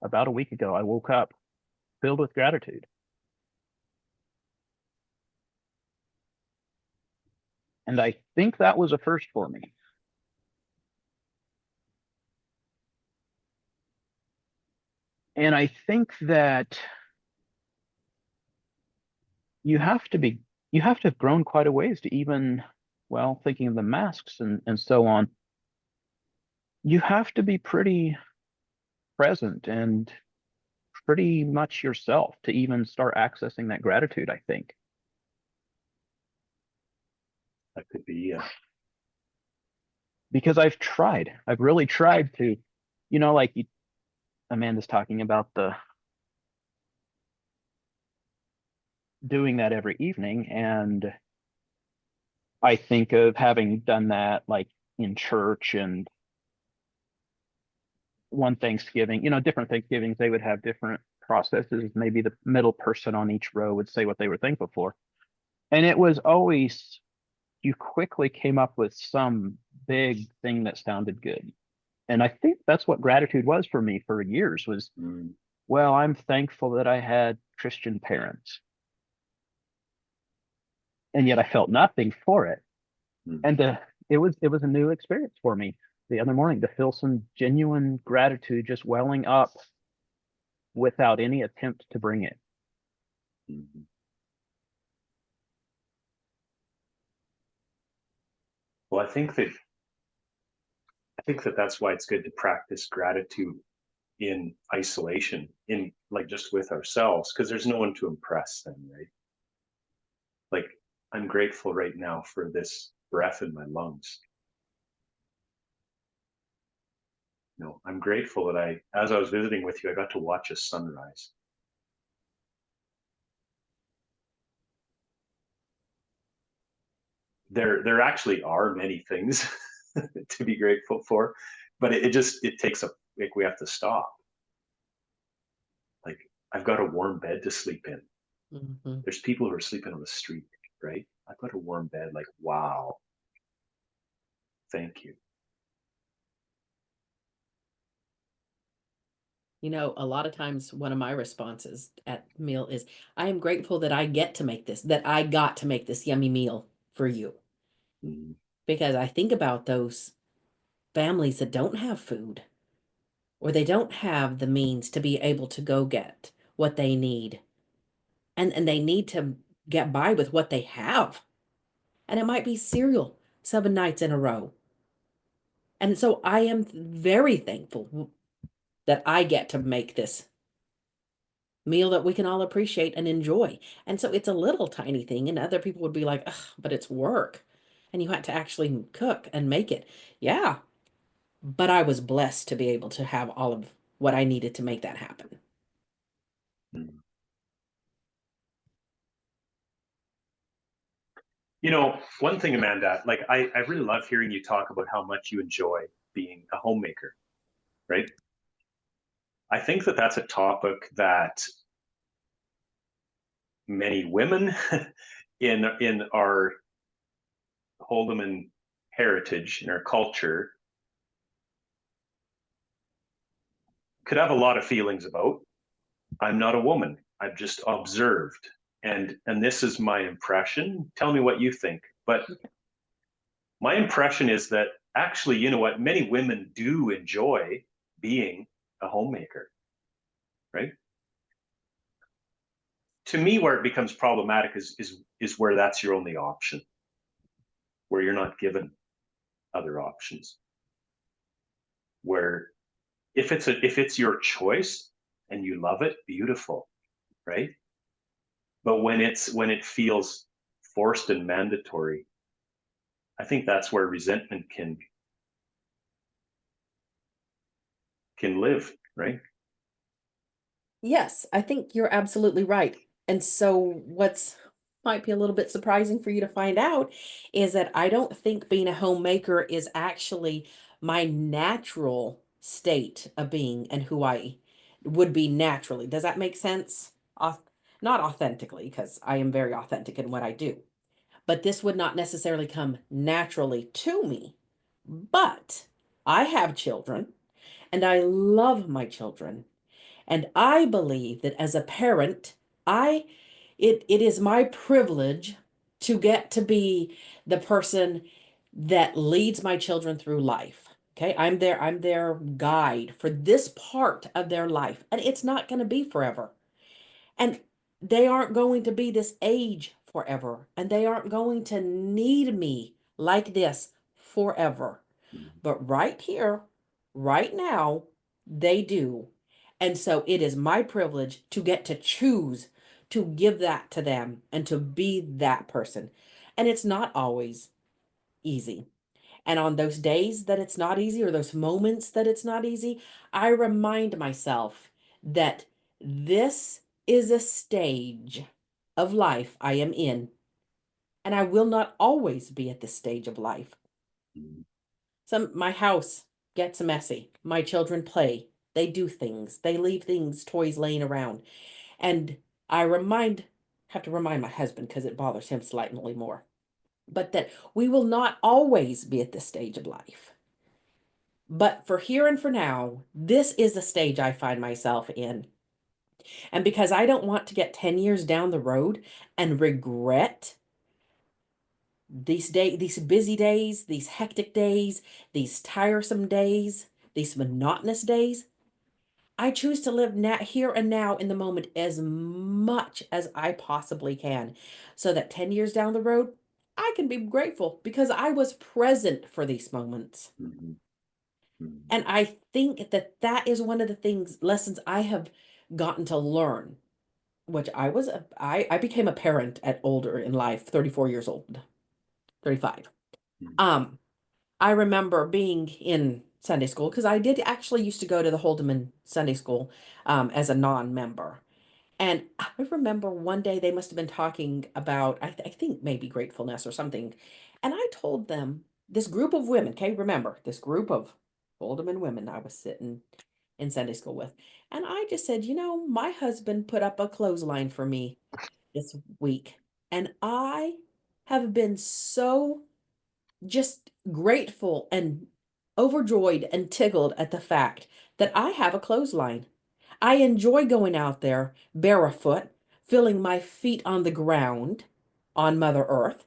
Speaker 4: about a week ago, I woke up filled with gratitude. And I think that was a first for me. And I think that you have to have grown quite a ways to even, well, thinking of the masks and so on, you have to be pretty present and pretty much yourself to even start accessing that gratitude, I think.
Speaker 3: That could be,
Speaker 4: Because I've really tried to, like Amanda's talking about the doing that every evening. And I think of having done that like in church, and one Thanksgiving, different Thanksgivings, they would have different processes. Maybe the middle person on each row would say what they were thankful for. And it was always, you quickly came up with some big thing that sounded good. And I think that's what gratitude was for me for years was, well, I'm thankful that I had Christian parents. And yet I felt nothing for it. And it was a new experience for me the other morning to feel some genuine gratitude just welling up without any attempt to bring it.
Speaker 3: Well, I think that that's why it's good to practice gratitude in isolation, in like just with ourselves, because there's no one to impress then, right? Like, I'm grateful right now for this breath in my lungs. I'm grateful that as I was visiting with you, I got to watch a sunrise. There actually are many things to be grateful for, but it takes like, we have to stop. Like, I've got a warm bed to sleep in. There's people who are sleeping on the street, right? I've got a warm bed. Like, wow. Thank you.
Speaker 2: A lot of times one of my responses at meal is, I am grateful that I got to make this yummy meal for you. Because I think about those families that don't have food, or they don't have the means to be able to go get what they need. And they need to get by with what they have. And it might be cereal 7 nights in a row. And so I am very thankful that I get to make this meal that we can all appreciate and enjoy. And so it's a little tiny thing, and other people would be like, ugh, but it's work. And you had to actually cook and make it. Yeah. But I was blessed to be able to have all of what I needed to make that happen.
Speaker 3: One thing, Amanda, like I really love hearing you talk about how much you enjoy being a homemaker, right? I think that that's a topic that many women in our Holdeman heritage, in our culture, could have a lot of feelings about. I'm not a woman. I've just observed. And this is my impression. Tell me what you think. But my impression is that actually, you know what, many women do enjoy being a homemaker, right? To me, where it becomes problematic is where that's your only option, where you're not given other options. Where if it's your choice and you love it, beautiful, right? But when it feels forced and mandatory, I think that's where resentment can live, right?
Speaker 2: Yes, I think you're absolutely right. And so what's might be a little bit surprising for you to find out is that I don't think being a homemaker is actually my natural state of being and who I would be naturally. Does that make sense? Not authentically, because I am very authentic in what I do. But this would not necessarily come naturally to me. But I have children and I love my children. And I believe that as a parent, I it is my privilege to get to be the person that leads my children through life. Okay? I'm their guide for this part of their life. And it's not going to be forever. And they aren't going to be this age forever. And they aren't going to need me like this forever. But right here, right now, they do. And so it is my privilege to get to choose to give that to them and to be that person. And it's not always easy. And on those days that it's not easy or those moments that it's not easy, I remind myself that this is a stage of life I am in. And I will not always be at this stage of life. My house gets messy. My children play. They do things. They leave things, toys laying around. And have to remind my husband because it bothers him slightly more. But that we will not always be at this stage of life. But for here and for now, this is the stage I find myself in. And because I don't want to get 10 years down the road and regret these busy days, these hectic days, these tiresome days, these monotonous days, I choose to live here and now in the moment as much as I possibly can, so that 10 years down the road, I can be grateful because I was present for these moments. And I think that that is one of the lessons I have gotten to learn, which I became a parent at older in life, 34 years old, 35. I remember being in Sunday school because I did actually used to go to the Holdeman Sunday School as a non-member. And I remember one day they must have been talking about, I think maybe gratefulness or something. And I told them, this group of women, okay, remember, this group of Holdeman women I was sitting in Sunday school with. And I just said, my husband put up a clothesline for me this week. And I have been so just grateful and overjoyed and tickled at the fact that I have a clothesline. I enjoy going out there barefoot, feeling my feet on the ground on Mother Earth,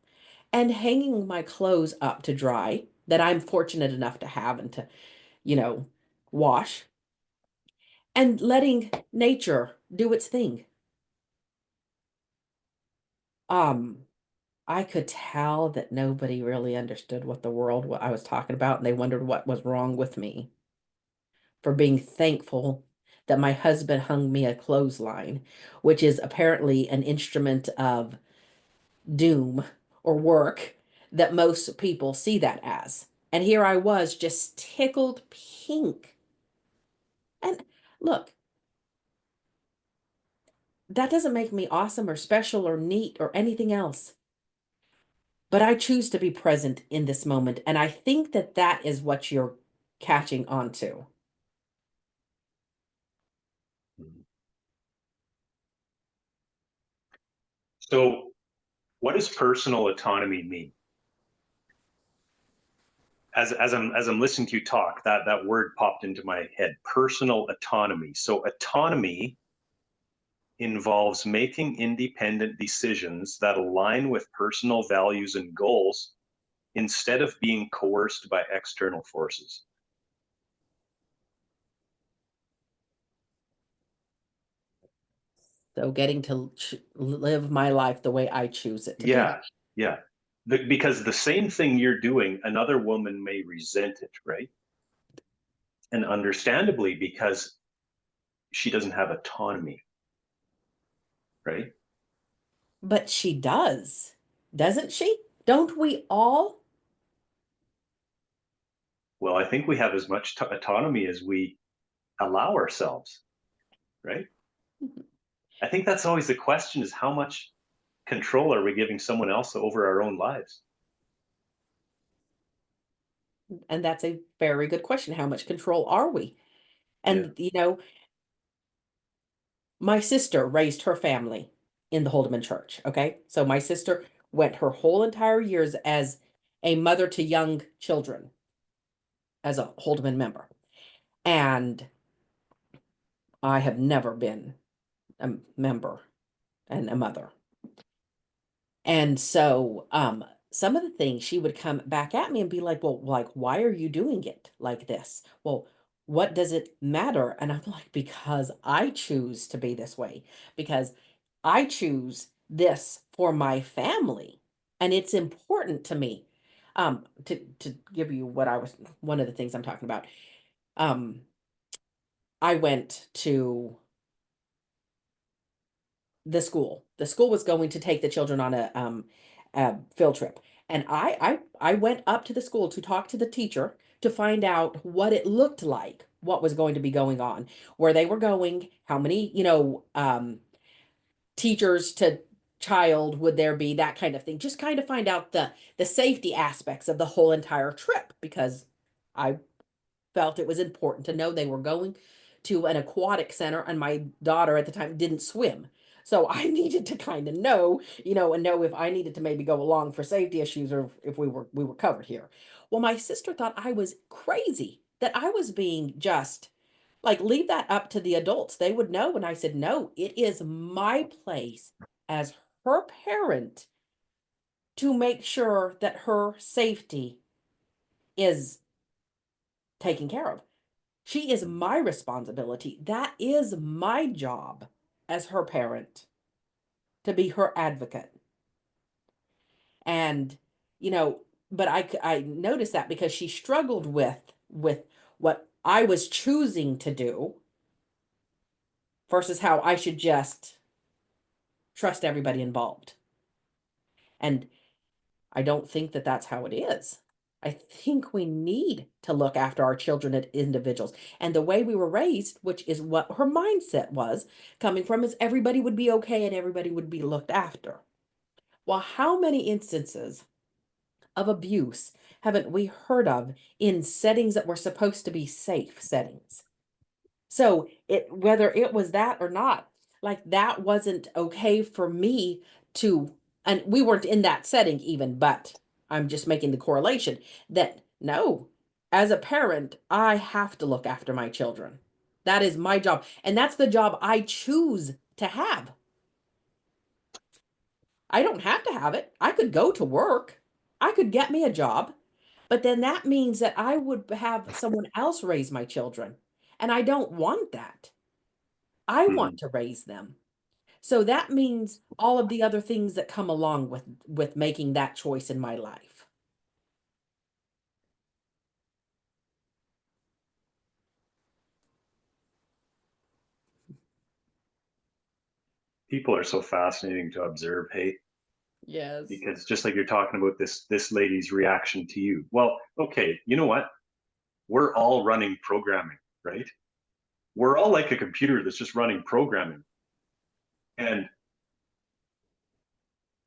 Speaker 2: and hanging my clothes up to dry that I'm fortunate enough to have and to, wash, and letting nature do its thing. Um, I could tell that nobody really understood what I was talking about, and they wondered what was wrong with me for being thankful that my husband hung me a clothesline, which is apparently an instrument of doom or work that most people see that as. And here I was just tickled pink. And look, that doesn't make me awesome or special or neat or anything else. But I choose to be present in this moment. And I think that that is what you're catching on to.
Speaker 3: So, what does personal autonomy mean? As I'm listening to you talk, that word popped into my head. Personal autonomy. So, autonomy involves making independent decisions that align with personal values and goals instead of being coerced by external forces.
Speaker 2: So getting to live my life the way I choose it to be.
Speaker 3: Yeah. Because the same thing you're doing, another woman may resent it, right? And understandably, because she doesn't have autonomy, right?
Speaker 2: But she does, doesn't she? Don't we all?
Speaker 3: Well, I think we have as much autonomy as we allow ourselves, right? I think that's always the question, is how much control are we giving someone else over our own lives?
Speaker 2: And that's a very good question. How much control are we?
Speaker 3: Yeah.
Speaker 2: And, my sister raised her family in the Holdeman church. Okay. So my sister went her whole entire years as a mother to young children as a Holdeman member. And I have never been a member and a mother. And so some of the things she would come back at me and be like, well, like, why are you doing it like this? Well, what does it matter? And I'm like, because I choose to be this way, because I choose this for my family. And it's important to me. To give you what I was one of the things I'm talking about. Um, I went to the school. The school was going to take the children on a field trip, and I went up to the school to talk to the teacher to find out what it looked like, what was going to be going on, where they were going, how many teachers to child would there be, that kind of thing. Just kind of find out the safety aspects of the whole entire trip because I felt it was important to know they were going to an aquatic center and my daughter at the time didn't swim. So I needed to kind of know, and know if I needed to maybe go along for safety issues or if we were covered here. Well, my sister thought I was crazy, that I was being just like, leave that up to the adults. They would know. And I said, no, it is my place as her parent to make sure that her safety is taken care of. She is
Speaker 3: Mhm.
Speaker 2: my responsibility. That is my job as her parent, to be her advocate. And, you know, but I noticed that because she struggled with what I was choosing to do versus how I should just trust everybody involved. And I don't think that that's how it is. I think we need to look after our children as individuals. And the way we were raised, which is what her mindset was coming from, is everybody would be okay and everybody would be looked after. Well, how many instances of abuse haven't we heard of in settings that were supposed to be safe settings? So it, whether it was that or not, like, that wasn't okay for me to, and we weren't in that setting even, but I'm just making the correlation that no, as a parent, I have to look after my children. That is my job. And that's the job I choose to have. I don't have to have it. I could go to work. I could get me a job. But then that means that I would have someone else raise my children. And I don't want that. I want
Speaker 3: Mhm.
Speaker 2: to raise them. So that means all of the other things that come along with making that choice in my life.
Speaker 3: People are so fascinating to observe, hey,
Speaker 2: Yes.
Speaker 3: because just like you're talking about this lady's reaction to you. Well, okay, you know what? We're all running programming, right? We're all like a computer that's just running programming. And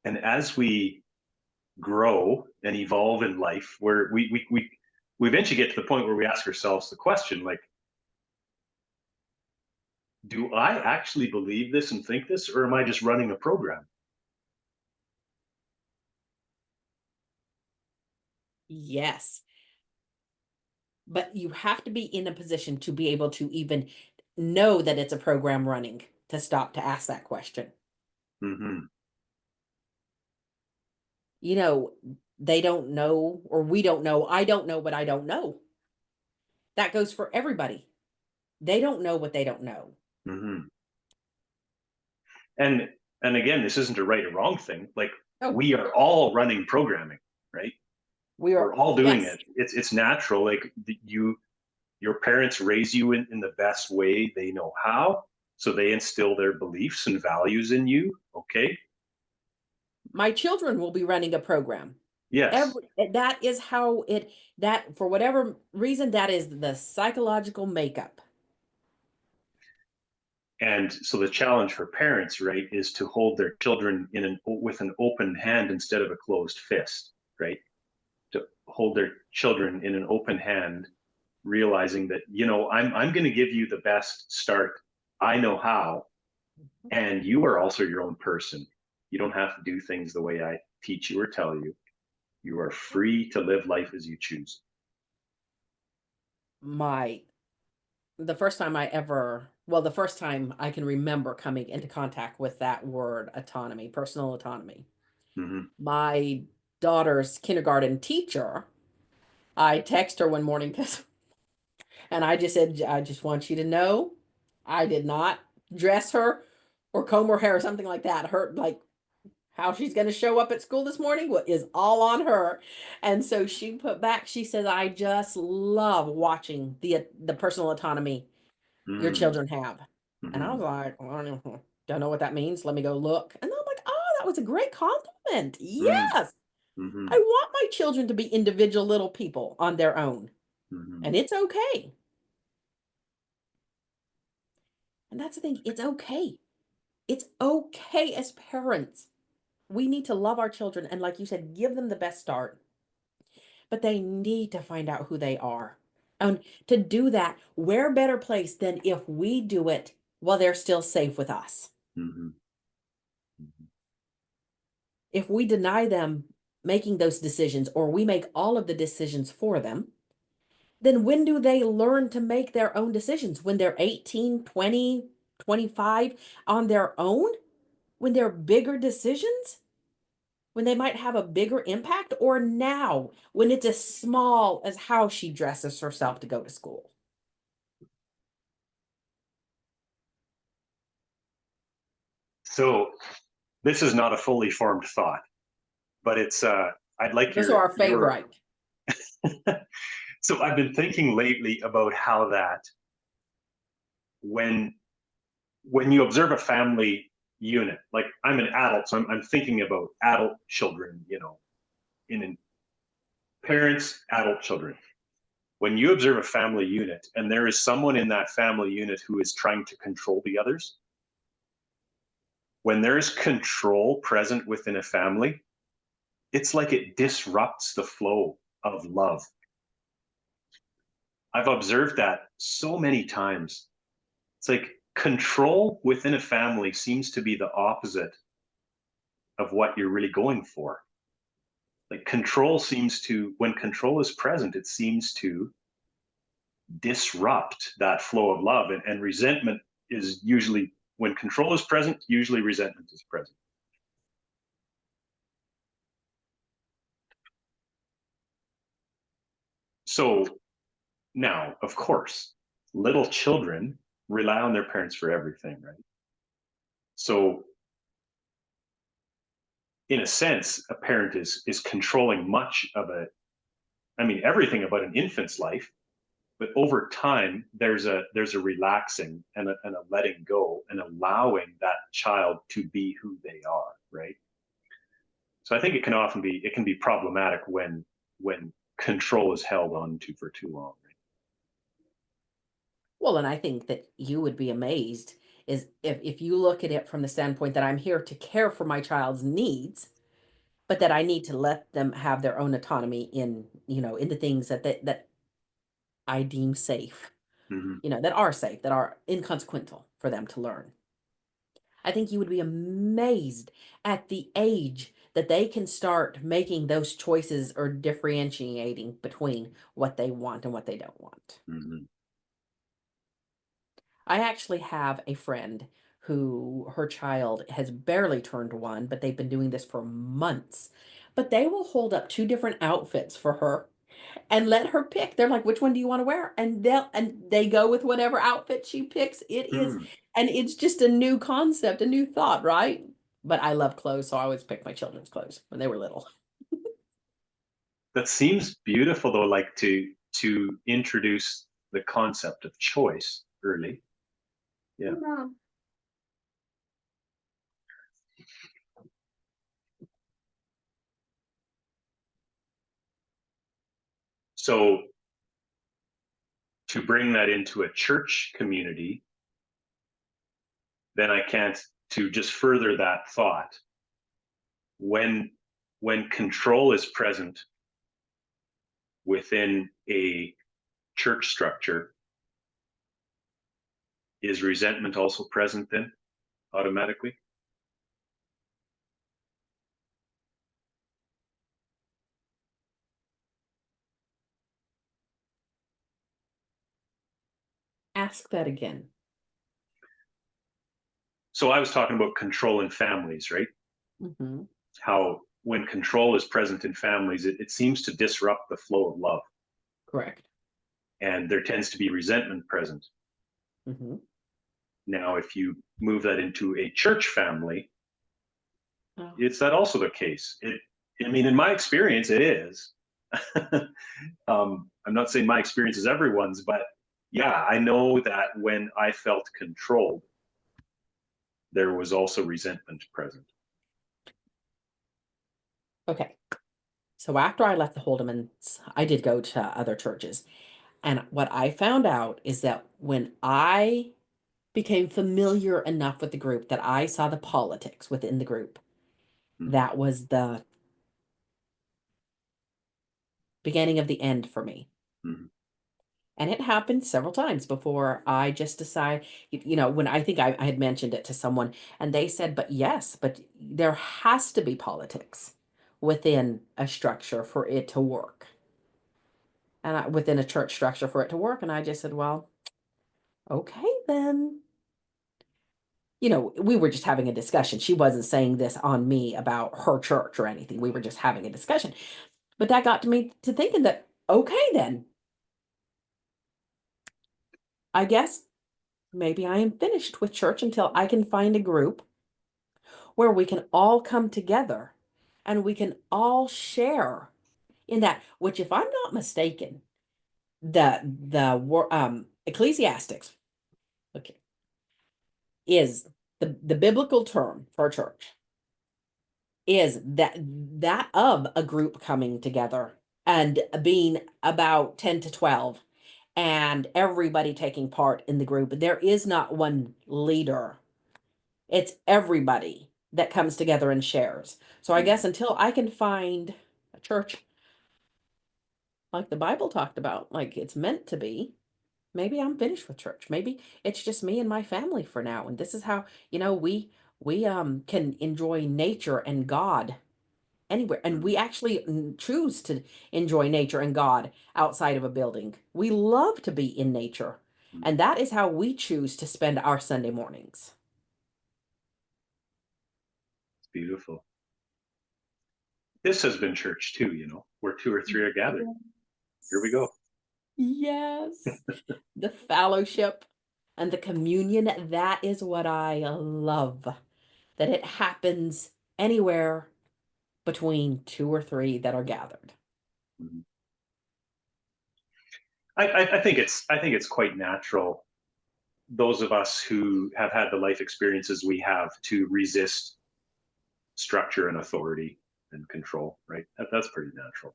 Speaker 3: as we grow and evolve in life, where we eventually get to the point where we ask ourselves the question, like, do I actually believe this and think this, or am I just running a program?
Speaker 2: Yes. But you have to be in a position to be able to even know that it's a program running to stop to ask that question.
Speaker 3: Hmm.
Speaker 2: You know, they don't know, or we don't know. I don't know what I don't know. That goes for everybody. They don't know what they don't know.
Speaker 3: Hmm. And again, this isn't a right or wrong thing. Like,
Speaker 2: Oh,
Speaker 3: we are all running programming, right?
Speaker 2: we
Speaker 3: We're
Speaker 2: are,
Speaker 3: all doing
Speaker 2: yes.
Speaker 3: it. It's natural. Like, your parents raise you in the best way they know how, so they instill their beliefs and values in you. Okay.
Speaker 2: My children will be running a program.
Speaker 3: Yes.
Speaker 2: That is how it, that for whatever reason, that is the psychological makeup.
Speaker 3: And so the challenge for parents, right, is to hold their children with an open hand instead of a closed fist, right? To hold their children in an open hand, realizing that, I'm going to give you the best start I know how, and you are also your own person. You don't have to do things the way I teach you or tell you. You are free to live life as you choose.
Speaker 2: The first time the first time I can remember coming into contact with that word autonomy, personal autonomy,
Speaker 3: Mm-hmm.
Speaker 2: my daughter's kindergarten teacher, I text her one morning and I just said, I just want you to know, I did not dress her or comb her hair or something like that. Her, like, how she's going to show up at school this morning is all on her. And so she put back, she says, I just love watching the personal autonomy your children have. And I
Speaker 3: Mm-hmm.
Speaker 2: was like, don't know what that means. Let me go look. And I'm like, oh, that was a great compliment. Yes.
Speaker 3: Mm-hmm.
Speaker 2: I want my children to be individual little people on their own.
Speaker 3: Mm-hmm.
Speaker 2: And it's okay. And that's the thing. It's okay. It's okay as parents. We need to love our children and, like you said, give them the best start. But they need to find out who they are. And to do that, where better place than if we do it while they're still safe with us?
Speaker 3: Mm-hmm.
Speaker 2: If we deny them making those decisions or we make all of the decisions for them, then when do they learn to make their own decisions? When they're 18, 20, 25 on their own? When they're bigger decisions? When they might have a bigger impact? Or now when it's as small as how she dresses herself to go to school?
Speaker 3: So this is not a fully formed thought, but it's I'd like
Speaker 2: Those are our
Speaker 3: your
Speaker 2: favorite.
Speaker 3: So I've been thinking lately about how that when you observe a family unit, like I'm an adult, so I'm thinking about adult children, in parents, adult children. When you observe a family unit and there is someone in that family unit who is trying to control the others, when there's control present within a family, it's like it disrupts the flow of love. I've observed that so many times. It's like control within a family seems to be the opposite of what you're really going for. Like when control is present, it seems to disrupt that flow of love. And resentment is usually, when control is present, usually resentment is present. So now, of course, little children rely on their parents for everything, right? So in a sense, a parent is controlling much of everything about an infant's life, but over time there's a relaxing and a letting go and allowing that child to be who they are, right? So I think it can be problematic when control is held on to for too long, right?
Speaker 2: Well, and I think that you would be amazed is if you look at it from the standpoint that I'm here to care for my child's needs, but that I need to let them have their own autonomy in the things that I deem safe,
Speaker 3: Mm-hmm.
Speaker 2: that are safe, that are inconsequential for them to learn. I think you would be amazed at the age that they can start making those choices or differentiating between what they want and what they don't want.
Speaker 3: Mm-hmm.
Speaker 2: I actually have a friend who her child has barely turned one, but they've been doing this for months. But they will hold up two different outfits for her and let her pick. They're like, which one do you want to wear? And they go with whatever outfit she picks.
Speaker 3: Mm.
Speaker 2: And it's just a new concept, a new thought, right? But I love clothes, so I always pick my children's clothes when they were little.
Speaker 3: That seems beautiful though, like to introduce the concept of choice early. Yeah.
Speaker 2: Mom.
Speaker 3: So to bring that into a church community, then I can't, to just further that thought, when control is present within a church structure, is resentment also present then automatically?
Speaker 2: Ask that again.
Speaker 3: So I was talking about control in families, right?
Speaker 2: Mm-hmm.
Speaker 3: How when control is present in families, it seems to disrupt the flow of love.
Speaker 2: Correct.
Speaker 3: And there tends to be resentment present.
Speaker 2: Mm-hmm.
Speaker 3: Now, if you move that into a church family,
Speaker 2: Oh.
Speaker 3: is that also the case? I mean, in my experience, it is. I'm not saying my experience is everyone's, but yeah, I know that when I felt controlled, there was also resentment present.
Speaker 2: Okay. So after I left the Holdemans, I did go to other churches. And what I found out is that when I became familiar enough with the group that I saw the politics within the group,
Speaker 3: Mm-hmm.
Speaker 2: that was the beginning of the end for me.
Speaker 3: Mm-hmm.
Speaker 2: And it happened several times before I just decided, when I think I had mentioned it to someone and they said, but yes, but there has to be politics within a structure for it to work. And within a church structure for it to work. And I just said, well, okay, then. We were just having a discussion. She wasn't saying this on me about her church or anything. We were just having a discussion. But that got me to thinking that, okay, then. I guess maybe I am finished with church until I can find a group where we can all come together and we can all share in that, which if I'm not mistaken, the ecclesiastics, okay, is the biblical term for a church is that of a group coming together and being about 10 to 12 and everybody taking part in the group. There is not one leader. It's everybody that comes together and shares. So I guess until I can find a church like the Bible talked about, like it's meant to be, maybe I'm finished with church. Maybe it's just me and my family for now. And this is how, we can enjoy nature and God anywhere. And we actually choose to enjoy nature and God outside of a building. We love to be in nature. And that is how we choose to spend our Sunday mornings.
Speaker 3: It's beautiful. This has been church too, where two or three are gathered. Here we go.
Speaker 2: Yes. The fellowship and the communion, that is what I love. That it happens anywhere between two or three that are gathered.
Speaker 3: Mm-hmm. I think it's quite natural, those of us who have had the life experiences we have, to resist structure and authority and control, right? That's pretty natural.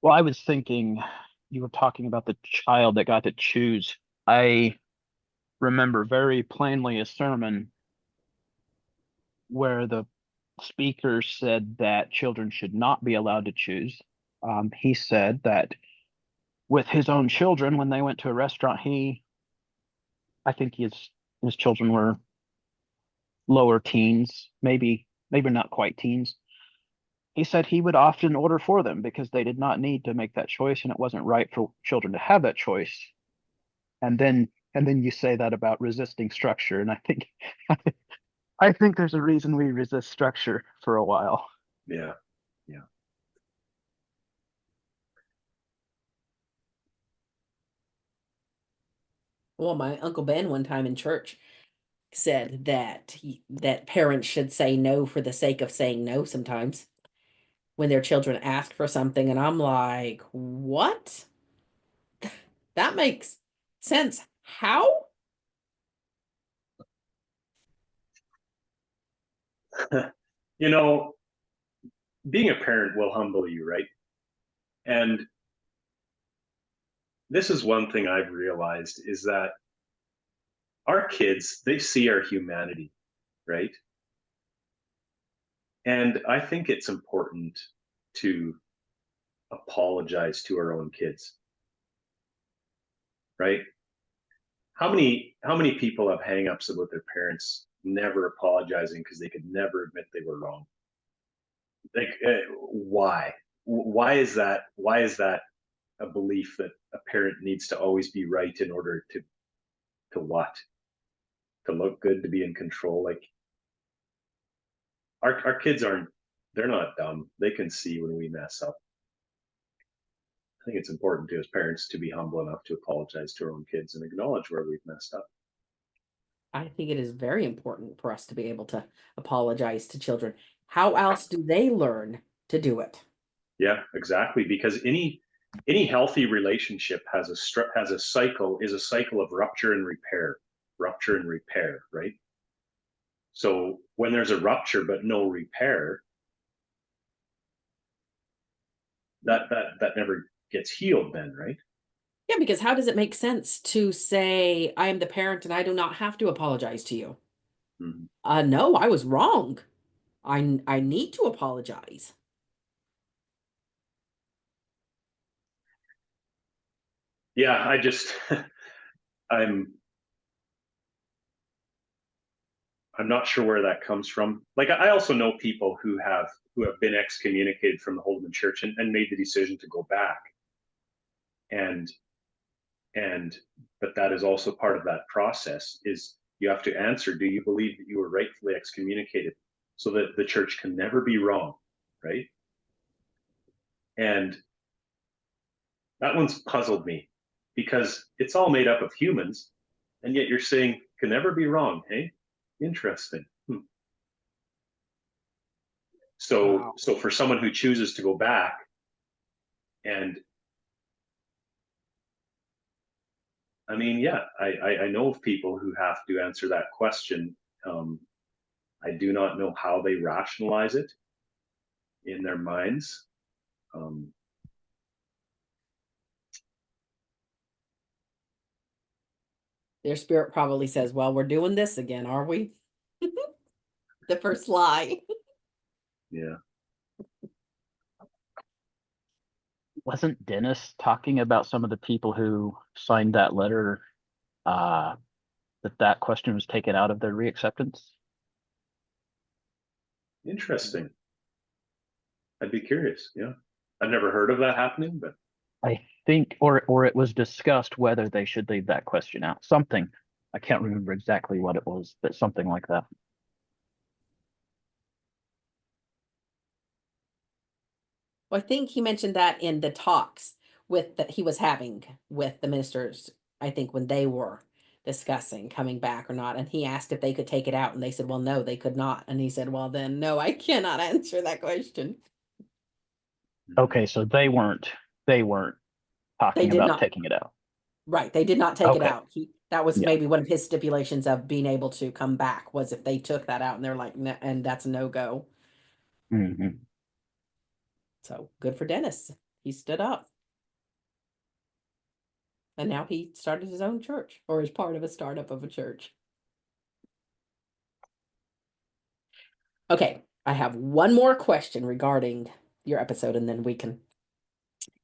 Speaker 4: Well, I was thinking you were talking about the child that got to choose. I remember very plainly a sermon where the speaker said that children should not be allowed to choose. He said that with his own children, when they went to a restaurant, I think his children were lower teens, maybe not quite teens. He said he would often order for them because they did not need to make that choice, and it wasn't right for children to have that choice. And then you say that about resisting structure, and I think I think there's a reason we resist structure for a while.
Speaker 3: Yeah.
Speaker 2: Well, my Uncle Ben one time in church said that parents should say no for the sake of saying no sometimes when their children ask for something. And I'm like, what? That makes sense. How?
Speaker 3: Being a parent will humble you, right? And this is one thing I've realized is that our kids, they see our humanity, right? And I think it's important to apologize to our own kids, right? How many people have hangups about their parents never apologizing because they could never admit they were wrong? Like, why? Why is that? Why is that a belief that a parent needs to always be right in order to what? To look good, to be in control? Like, our kids aren't, they're not dumb. They can see when we mess up. I think it's important to as parents to be humble enough to apologize to our own kids and acknowledge where we've messed up.
Speaker 2: I think it is very important for us to be able to apologize to children. How else do they learn to do it?
Speaker 3: Yeah, exactly. Because any healthy relationship has a cycle, is a cycle of rupture and repair, right? So when there's a rupture but no repair, that never gets healed then, right?
Speaker 2: Yeah, because how does it make sense to say, I am the parent and I do not have to apologize to you?
Speaker 3: Mhm.
Speaker 2: No, I was wrong. I need to apologize.
Speaker 3: Yeah, I just I'm I'm not sure where that comes from. Like, I also know people who have been excommunicated from the Holdeman Church and made the decision to go back. And and but that is also part of that process, is you have to answer, do you believe that you were rightfully excommunicated, so that the church can never be wrong, right? And that one's puzzled me, because it's all made up of humans, and yet you're saying can never be wrong. Hey, interesting. So
Speaker 2: Wow.
Speaker 3: so for someone who chooses to go back, and I mean, yeah, I know of people who have to answer that question. um, I do not know how they rationalize it in their minds. um,
Speaker 2: Their spirit probably says, well, we're doing this again, are we? The first lie.
Speaker 3: yeah.
Speaker 4: Wasn't Dennis talking about some of the people who signed that letter, uh, that question was taken out of their reacceptance?
Speaker 3: Interesting. I'd be curious. Yeah, I've never heard of that happening, but
Speaker 4: I think, or it was discussed whether they should leave that question out. Something. I can't remember exactly what it was, but something like that.
Speaker 2: Well, I think he mentioned that in the talks that he was having with the ministers, I think when they were discussing coming back or not. And he asked if they could take it out, and they said, well, no, they could not. And he said, well, then no, I cannot answer that question.
Speaker 4: Okay, so they weren't
Speaker 2: They
Speaker 4: talking
Speaker 2: did
Speaker 4: about
Speaker 2: not.
Speaker 4: taking it out.
Speaker 2: Right. They did not take it
Speaker 4: Okay.
Speaker 2: out. That was
Speaker 4: Yeah.
Speaker 2: maybe one of his stipulations of being able to come back, was if they took that out, and they're like, and that's a no go.
Speaker 4: Hmm.
Speaker 2: So good for Dennis. He stood up. And now he started his own church, or is part of a startup of a church. Okay, I have one more question regarding your episode, and then we can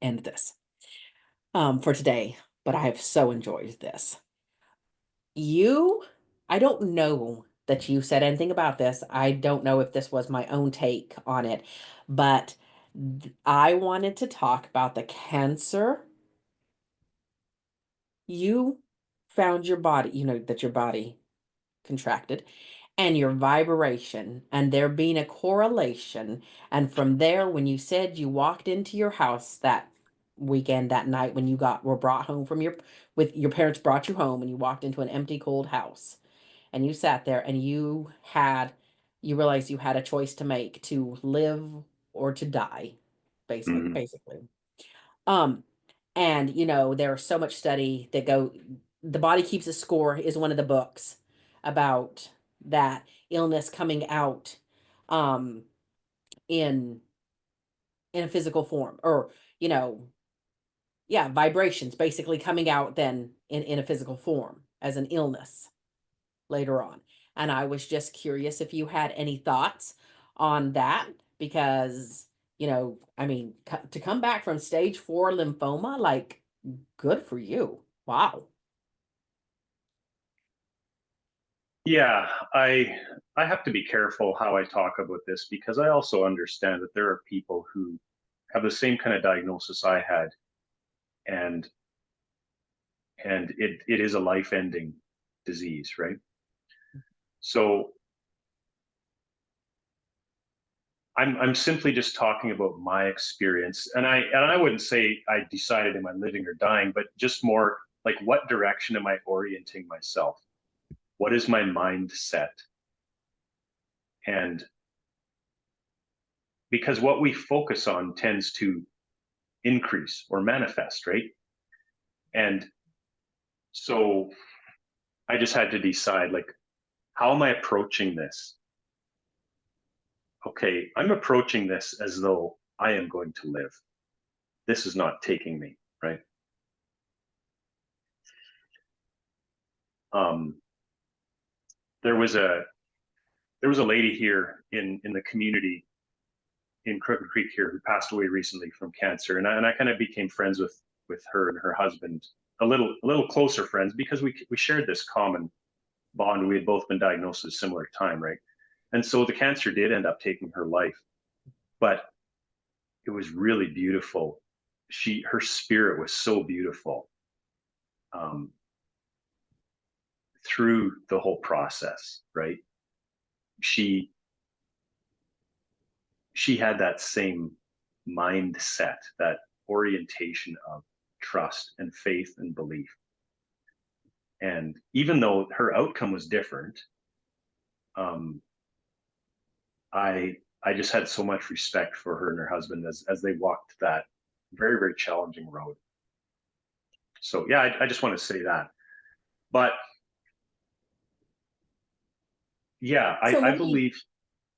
Speaker 2: end this for today. But I have so enjoyed this. I don't know that you said anything about this. I don't know if this was my own take on it, but I wanted to talk about the cancer. You found your body, that your body contracted, and your vibration, and there being a correlation. And from there, when you said you walked into your house that weekend, that night, when you were brought home from with your parents brought you home, and you walked into an empty, cold house, and you sat there, and you realized you had a choice to make, to live or to die,
Speaker 3: mhm.
Speaker 2: basically. Um, and there's so much study that The Body Keeps a Score is one of the books about that illness coming out um in a physical form, or you know yeah, vibrations basically coming out then in a physical form as an illness later on. And I was just curious if you had any thoughts on that because, I mean, to come back from stage 4 lymphoma, like, good for you. Wow.
Speaker 3: Yeah, I have to be careful how I talk about this because I also understand that there are people who have the same kind of diagnosis I had, and it is a life-ending disease, right? So I'm simply just talking about my experience, and I wouldn't say I decided am I living or dying, but just more like what direction am I orienting myself? What is my mindset? And because what we focus on tends to increase or manifest, right? And so I just had to decide, like, how am I approaching this? Okay, I'm approaching this as though I am going to live. This is not taking me, right? Um, there was a lady here in the community in Crooked Creek here who passed away recently from cancer, and I kind of became friends with her and her husband, a little closer friends because we shared this common bond. We had both been diagnosed at a similar time, right? And so the cancer did end up taking her life, but it was really beautiful. Her spirit was so beautiful um, through the whole process, right? She she had that same mindset, that orientation of trust and faith and belief. And even though her outcome was different, um, I just had so much respect for her and her husband as they walked that very, very challenging road. So yeah, I just want to say that. But yeah,
Speaker 2: So
Speaker 3: I
Speaker 2: maybe
Speaker 3: believe,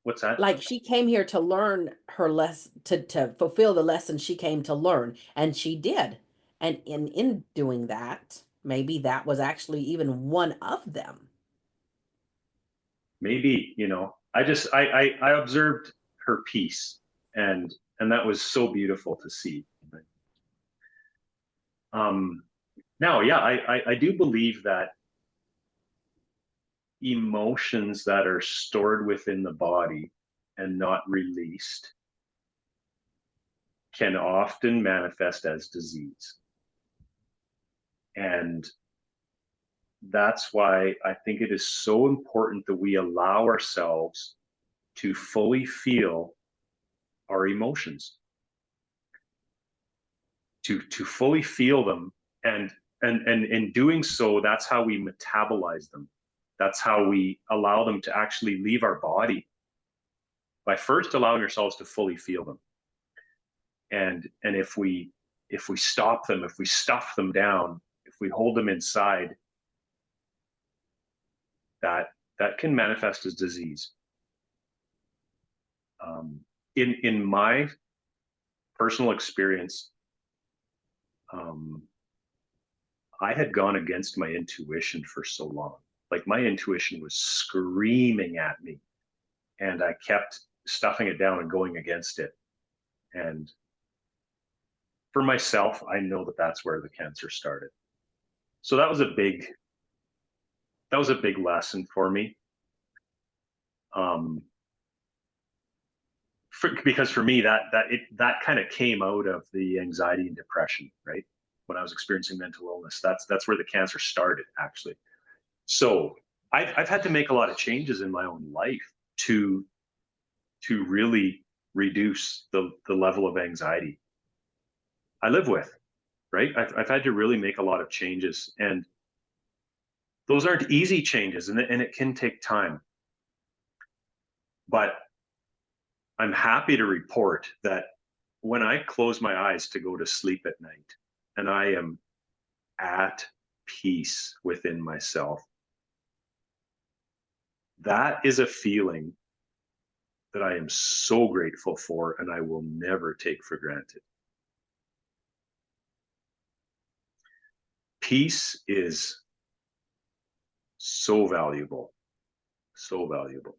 Speaker 3: what's that?
Speaker 2: like she came here to learn her lesson, to fulfill the lesson she came to learn, and she did. And in doing that, maybe that was actually even one of them.
Speaker 3: Maybe, I just I observed her peace, and that was so beautiful to see. Um, now, yeah, I do believe that emotions that are stored within the body and not released can often manifest as disease. And that's why I think it is so important that we allow ourselves to fully feel our emotions, to fully feel them, and in doing so, that's how we metabolize them. That's how we allow them to actually leave our body, by first allowing ourselves to fully feel them. And if we stop them, if we stuff them down, if we hold them inside, that can manifest as disease. In my personal experience, um, I had gone against my intuition for so long. Like, my intuition was screaming at me, and I kept stuffing it down and going against it. And for myself, I know that that's where the cancer started. So that was a big lesson for me. Um, because for me, that kind of came out of the anxiety and depression, right? When I was experiencing mental illness, that's where the cancer started, actually. So I've had to make a lot of changes in my own life to really reduce the level of anxiety I live with, right? I've had to really make a lot of changes, and those aren't easy changes, and it can take time. But I'm happy to report that when I close my eyes to go to sleep at night and I am at peace within myself, that is a feeling that I am so grateful for and I will never take for granted. peace is so valuable, so valuable.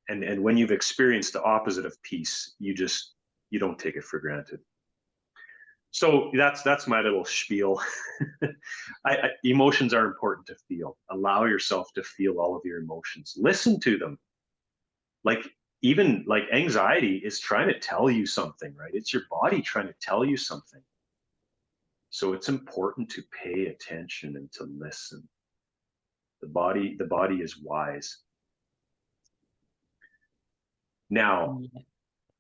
Speaker 3: And when you've experienced the opposite of peace, you don't take it for granted. So that's my little spiel. Emotions are important to feel. Allow yourself to feel all of your emotions. Listen to them. Like, even like anxiety is trying to tell you something, right? It's your body trying to tell you something. So it's important to pay attention and to listen. The body is wise. Now,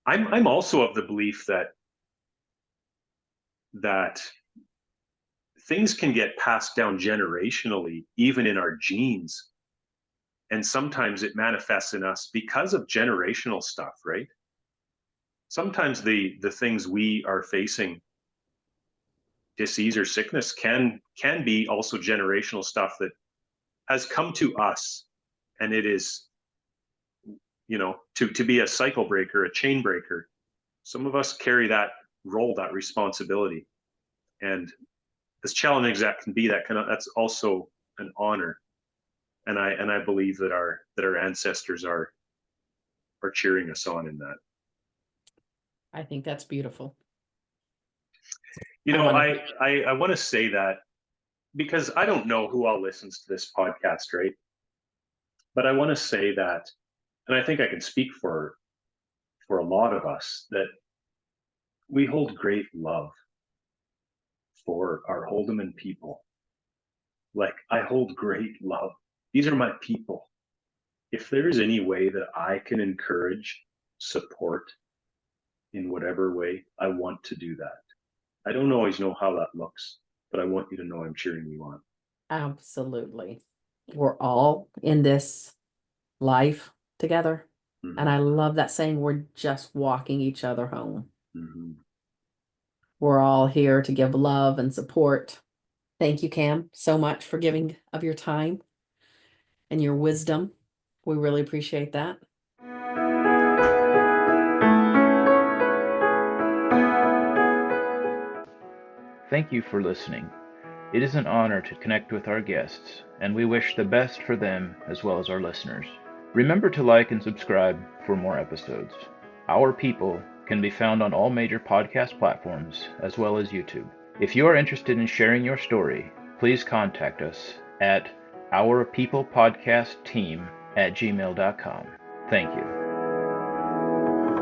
Speaker 3: I'm also of the belief that things can get passed down generationally, even in our genes. And sometimes it manifests in us because of generational stuff, right? Sometimes the things we are facing, disease or sickness, can be also generational stuff that has come to us. And it is, to be a cycle breaker, a chain breaker. Some of us carry that role, that responsibility. And as challenging as that can be, that's also an honor. And I believe that our ancestors are cheering us on in that.
Speaker 2: I think that's beautiful.
Speaker 3: I want to say that because I don't know who all listens to this podcast, right? But I want to say that, and I think I can speak for a lot of us, that we hold great love for our Holdeman people. Like, I hold great love. These are my people. If there is any way that I can encourage, support in whatever way, I want to do that. I don't always know how that looks, but I want you to know I'm cheering you on.
Speaker 2: Absolutely. We're all in this life together.
Speaker 3: Mm-hmm.
Speaker 2: And I love that saying, we're just walking each other home.
Speaker 3: Mm-hmm.
Speaker 2: We're all here to give love and support. Thank you, Cam, so much for giving of your time and your wisdom. We really appreciate that.
Speaker 1: Thank you for listening. It is an honor to connect with our guests, and we wish the best for them as well as our listeners. Remember to like and subscribe for more episodes. Our People can be found on all major podcast platforms as well as YouTube. If you are interested in sharing your story, please contact us at ourpeoplepodcastteam@gmail.com. Thank you.